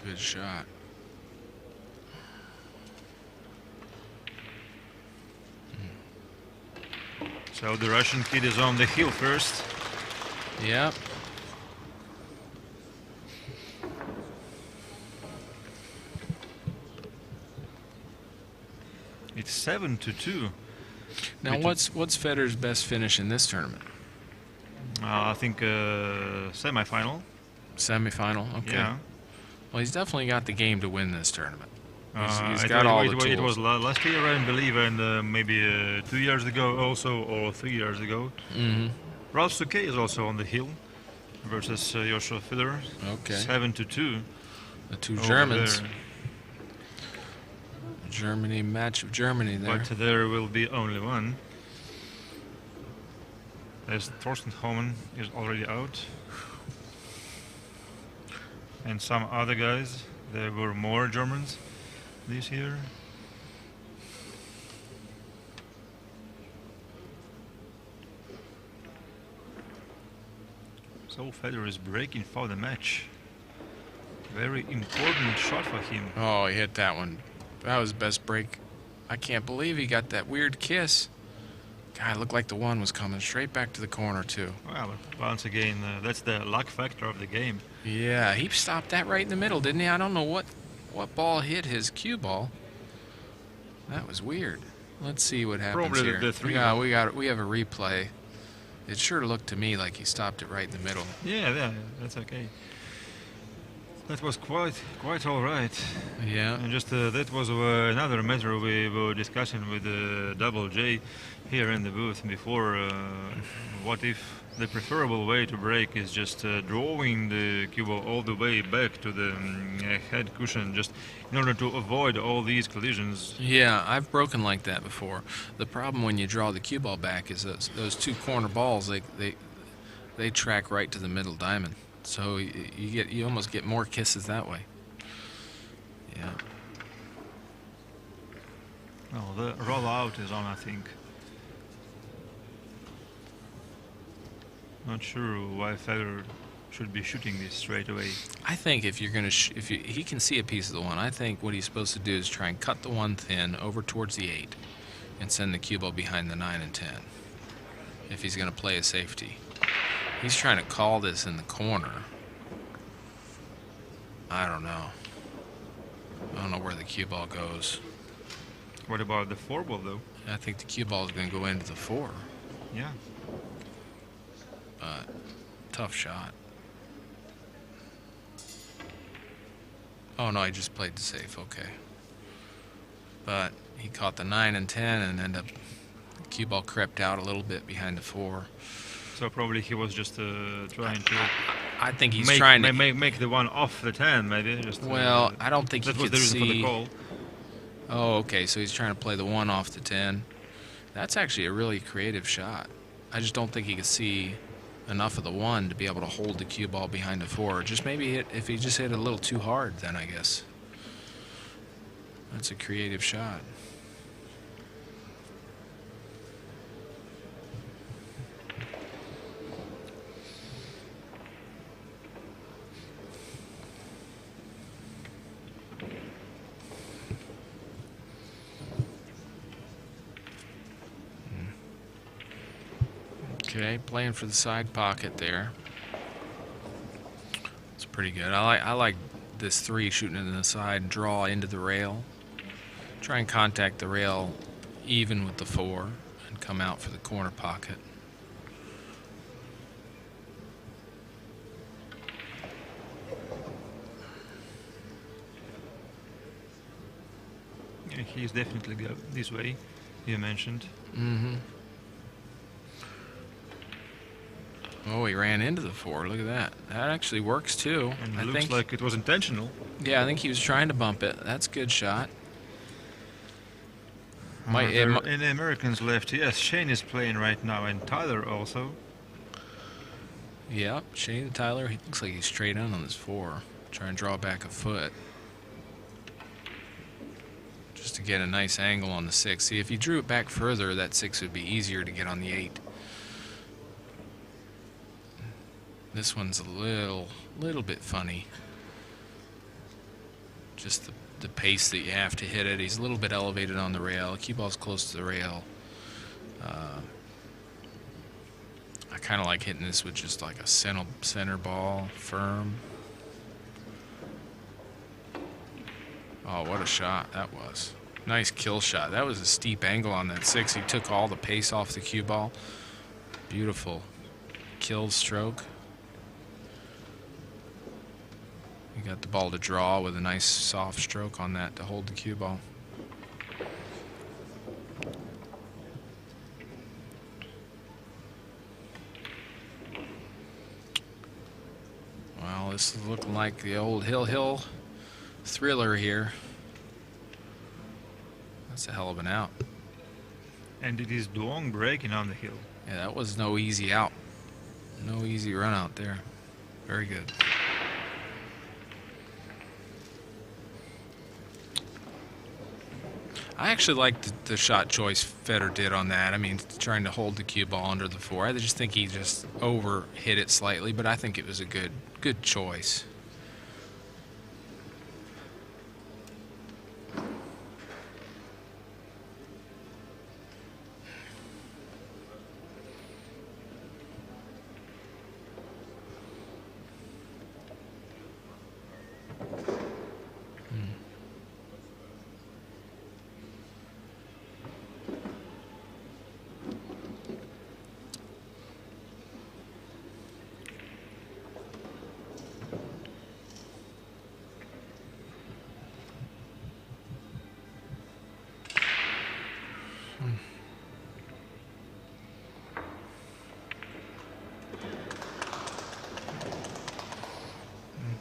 Good shot. So the Russian kid is on the hill first. Yep. It's 7-2. Now, what's Fedor's best finish in this tournament? I think semifinal. Semifinal. Okay. Yeah. Well, he's definitely got the game to win this tournament. He's I got all the tools. It was last year, I believe, and maybe 2 years ago also, or 3 years ago. Mm-hmm. Ralph Souquet is also on the hill versus Joshua Fedor. Okay. 7-2. The 2 Germans. Germany, match of Germany there. But there will be only one. As Thorsten Homan is already out. And some other guys. There were more Germans this year. So Fedor is breaking for the match. Very important shot for him. Oh, he hit that one. That was best break. I can't believe he got that weird kiss. God, it looked like the one was coming straight back to the corner, too. Well, once again, that's the luck factor of the game. Yeah, he stopped that right in the middle, didn't he? I don't know what ball hit his cue ball. That was weird. Let's see what happens Probably here. the 3. We have a replay. It sure looked to me like he stopped it right in the middle. Yeah, that's okay. That was quite all right. Yeah. And just that was another matter we were discussing with Double J here in the booth before. What if the preferable way to break is just drawing the cue ball all the way back to the head cushion, just in order to avoid all these collisions? Yeah, I've broken like that before. The problem when you draw the cue ball back is those 2 corner balls, they track right to the middle diamond. So you almost get more kisses that way. Yeah. Well, the rollout is on, I think. Not sure why Fedor should be shooting this straight away. I think if you're gonna, he can see a piece of the 1. I think what he's supposed to do is try and cut the 1 thin over towards the 8, and send the cue ball behind the 9 and 10. If he's gonna play a safety. He's trying to call this in the corner. I don't know. I don't know where the cue ball goes. What about the 4 ball, though? I think the cue ball is going to go into the 4. Yeah. But tough shot. Oh no, I just played the safe. Okay. but he caught the 9 and 10 and ended up the cue ball crept out a little bit behind the 4. So probably he was just trying to. I think he's trying to make the one off the 10, maybe. Just, well, I don't think he could see. That was the reason for the call. Oh, okay. So he's trying to play the 1 off the 10. That's actually a really creative shot. I just don't think he could see enough of the 1 to be able to hold the cue ball behind the 4. Just maybe if he just hit it a little too hard, then I guess. That's a creative shot. Okay, playing for the side pocket there. It's pretty good. I like this 3 shooting it in the side and draw into the rail. Try and contact the rail even with the 4 and come out for the corner pocket. Yeah, he's definitely go this way, you mentioned. Mm-hmm. Oh, he ran into the 4. Look at that. That actually works too. And it looks like it was intentional. Yeah, I think he was trying to bump it. That's a good shot. In the Americans left, yes, Shane is playing right now, and Tyler also. Yep, Shane Tyler, he looks like he's straight on this 4. Try and draw back a foot. Just to get a nice angle on the 6. See, if he drew it back further, that 6 would be easier to get on the 8. This one's a little bit funny. Just the pace that you have to hit it. He's a little bit elevated on the rail. Cue ball's close to the rail. I kind of like hitting this with just like a center ball, firm. Oh, what a shot that was. Nice kill shot. That was a steep angle on that 6. He took all the pace off the cue ball. Beautiful kill stroke. You got the ball to draw with a nice soft stroke on that to hold the cue ball. Well, this is looking like the old Hill thriller here. That's a hell of an out. And it is Duong breaking on the hill. Yeah, that was no easy out. No easy run out there. Very good. I actually liked the shot choice Fedor did on that. I mean, trying to hold the cue ball under the 4. I just think he just over hit it slightly, but I think it was a good choice.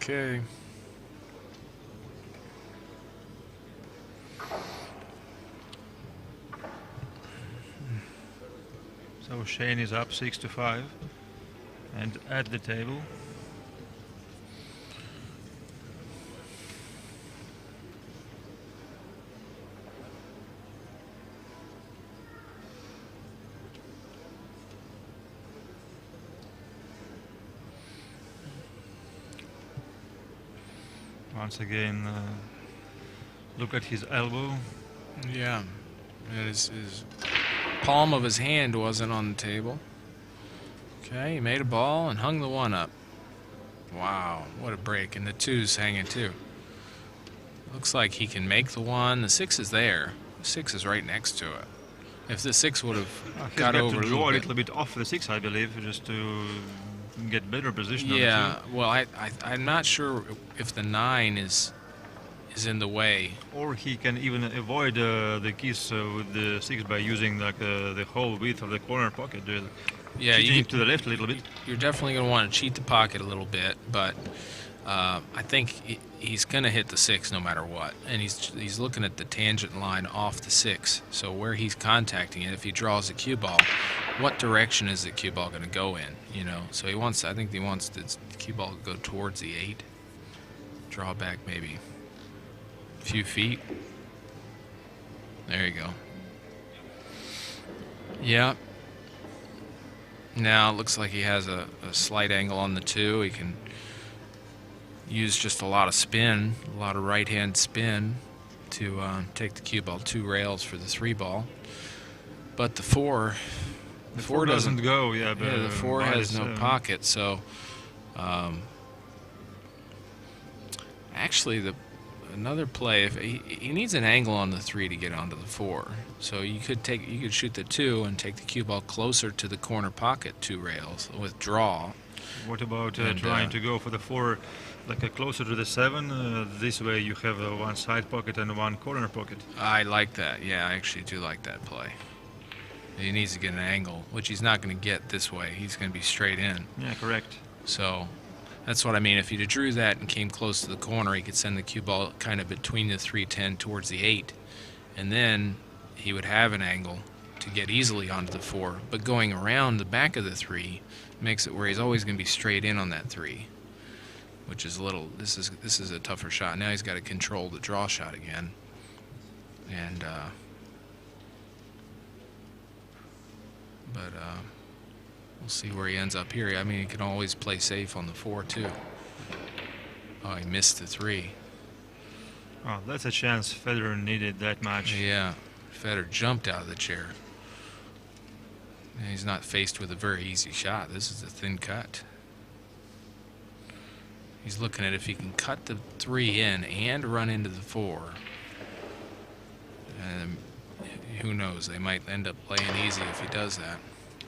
Okay. So Shane is up 6-5 and at the table. Once again, look at his elbow. Yeah, his palm of his hand wasn't on the table. Okay, he made a ball and hung the 1 up. Wow, what a break. And the 2's hanging too. Looks like he can make the 1. The 6 is there. The 6 is right next to it. If the 6 would have got over to draw a little bit off the 6, I believe, just to get better position. Yeah, well, I'm not sure if the 9 is is in the way. Or he can even avoid the keys with the 6 by using like the whole width of the corner pocket. Yeah, cheating to the left a little bit. You're definitely going to want to cheat the pocket a little bit, but I think he's going to hit the 6 no matter what. And he's looking at the tangent line off the 6. So where he's contacting it, if he draws a cue ball, what direction is the cue ball going to go in? You know, so I think he wants the cue ball to go towards the 8. Draw back maybe a few feet. There you go. Yeah. Now it looks like he has a slight angle on the 2. He can use just a lot of spin, a lot of right-hand spin to take the cue ball 2 rails for the 3 ball. But the 4, the 4 doesn't go. Yeah, but the 4 has no pocket. So actually, another play, if he needs an angle on the 3 to get onto the 4. So you could shoot the 2 and take the cue ball closer to the corner pocket 2 rails with draw. What about trying to go for the 4 like closer to the 7? This way you have one side pocket and one corner pocket. I like that. Yeah, I actually do like that play. He needs to get an angle, which he's not going to get this way. He's going to be straight in. Yeah, correct. So that's what I mean. If he drew that and came close to the corner, he could send the cue ball kind of between the 3-10 towards the 8. And then he would have an angle to get easily onto the 4. But going around the back of the 3 makes it where he's always going to be straight in on that 3, which is a little, this is a tougher shot. Now he's got to control the draw shot again. And we'll see where he ends up here. I mean, he can always play safe on the 4 too. Oh, he missed the 3. Oh, that's a chance Fedor needed that much. Yeah, Fedor jumped out of the chair. And he's not faced with a very easy shot. This is a thin cut. He's looking at if he can cut the 3 in and run into the 4. And who knows? They might end up playing easy if he does that.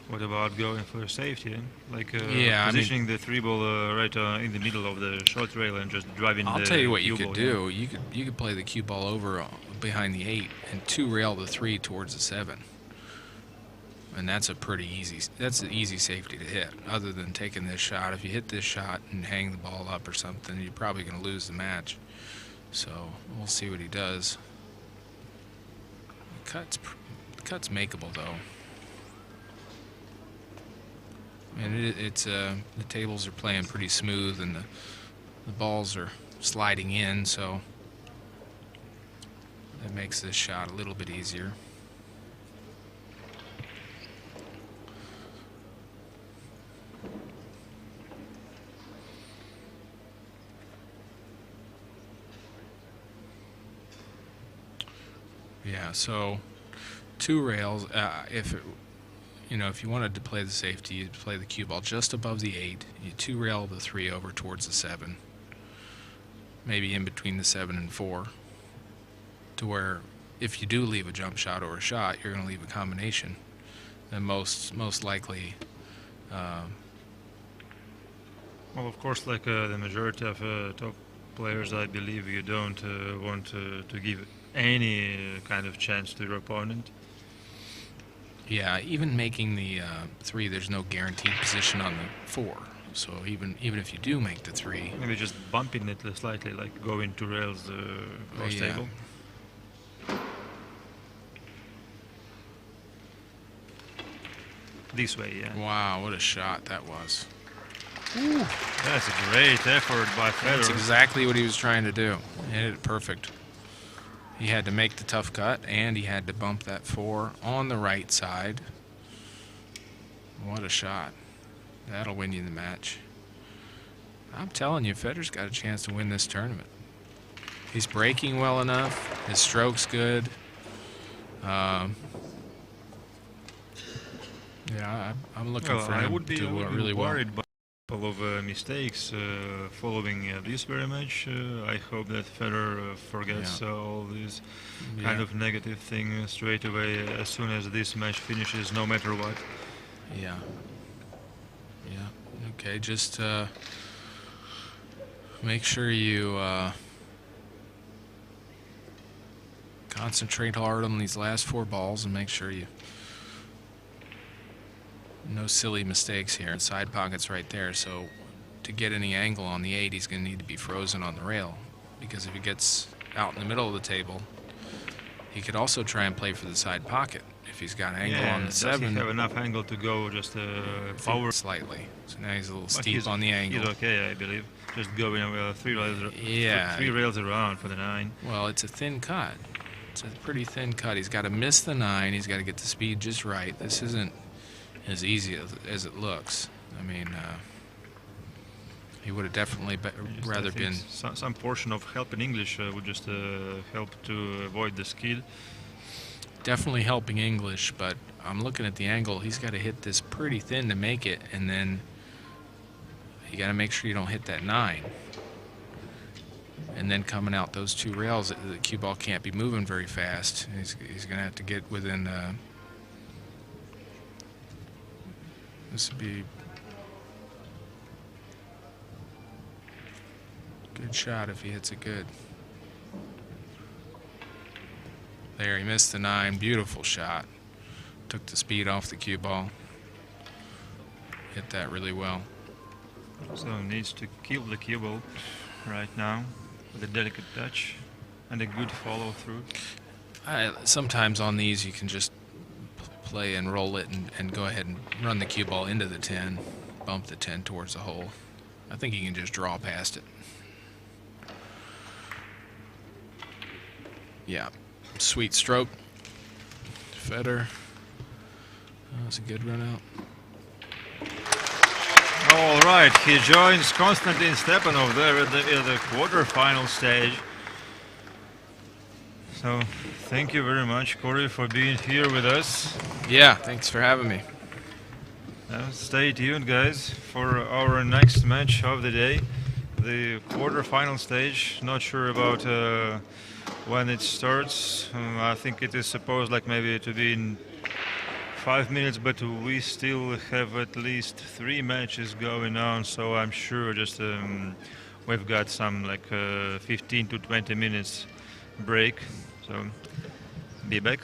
What about going for safety? Like yeah, positioning the 3 ball right in the middle of the short rail and just driving the I'll tell you what you cue could ball, do. You could play the cue ball over behind the 8 and 2 rail the 3 towards the 7. And that's an easy safety to hit, other than taking this shot. If you hit this shot and hang the ball up or something, you're probably going to lose the match. So we'll see what he does. The cut's makeable, though. And the tables are playing pretty smooth, and the balls are sliding in, so that makes this shot a little bit easier. Yeah, so 2 rails. If you wanted to play the safety, you'd play the cue ball just above the 8. You 2 rail the 3 over towards the 7, maybe in between the 7 and 4, to where if you do leave a jump shot or a shot, you're going to leave a combination. And most likely. Well, of course, like the majority of top players, I believe you don't want to give any kind of chance to your opponent. Yeah, even making the 3, there's no guaranteed position on the 4. So even if you do make the 3, maybe just bumping it slightly, like going 2 rails cross table. This way, yeah. Wow, what a shot that was. Ooh, that's a great effort by Fedor. That's exactly what he was trying to do. He hit it perfect. He had to make the tough cut, and he had to bump that 4 on the right side. What a shot. That'll win you the match. I'm telling you, Fedor's got a chance to win this tournament. He's breaking well enough. His stroke's good. Yeah, I'm looking for him to do really well. Worried by a couple of mistakes following this very match. I hope that Fedor forgets all these kind of negative things straight away as soon as this match finishes, no matter what. Yeah. Okay, just make sure you Concentrate hard on these last 4 balls and make sure you no silly mistakes here. Side pocket's right there, so to get any angle on the 8, he's going to need to be frozen on the rail, because if he gets out in the middle of the table, he could also try and play for the side pocket. If he's got angle on the 7, does he have enough angle to go just forward slightly? So now he's a little steep on the angle. He's okay, I believe. Just going 3 rails. Yeah, 3 rails around for the 9. Well, it's a thin cut. It's a pretty thin cut. He's got to miss the 9. He's got to get the speed just right. This isn't as easy as it looks. I mean, he would have definitely rather been. Some portion of help in English would just help to avoid the skid. Definitely helping English, but I'm looking at the angle. He's got to hit this pretty thin to make it, and then you got to make sure you don't hit that 9. And then coming out those 2 rails, the cue ball can't be moving very fast. He's going to have to get within. This would be a good shot if he hits it good. There, he missed the 9. Beautiful shot. Took the speed off the cue ball. Hit that really well. So needs to kill the cue ball right now with a delicate touch and a good follow through. Sometimes on these you can just play and roll it and go ahead and run the cue ball into the 10, bump the 10 towards the hole. I think you can just draw past it. Yeah. Sweet stroke. Fedor. That was a good run out. All right, he joins Konstantin Stepanov there at the quarterfinal stage. So, thank you very much, Corey, for being here with us. Yeah, thanks for having me. Stay tuned, guys, for our next match of the day, the quarterfinal stage. Not sure about when it starts. I think it is supposed like maybe to be in 5 minutes, but we still have at least 3 matches going on, so I'm sure just we've got some like 15 to 20 minutes break, so be back.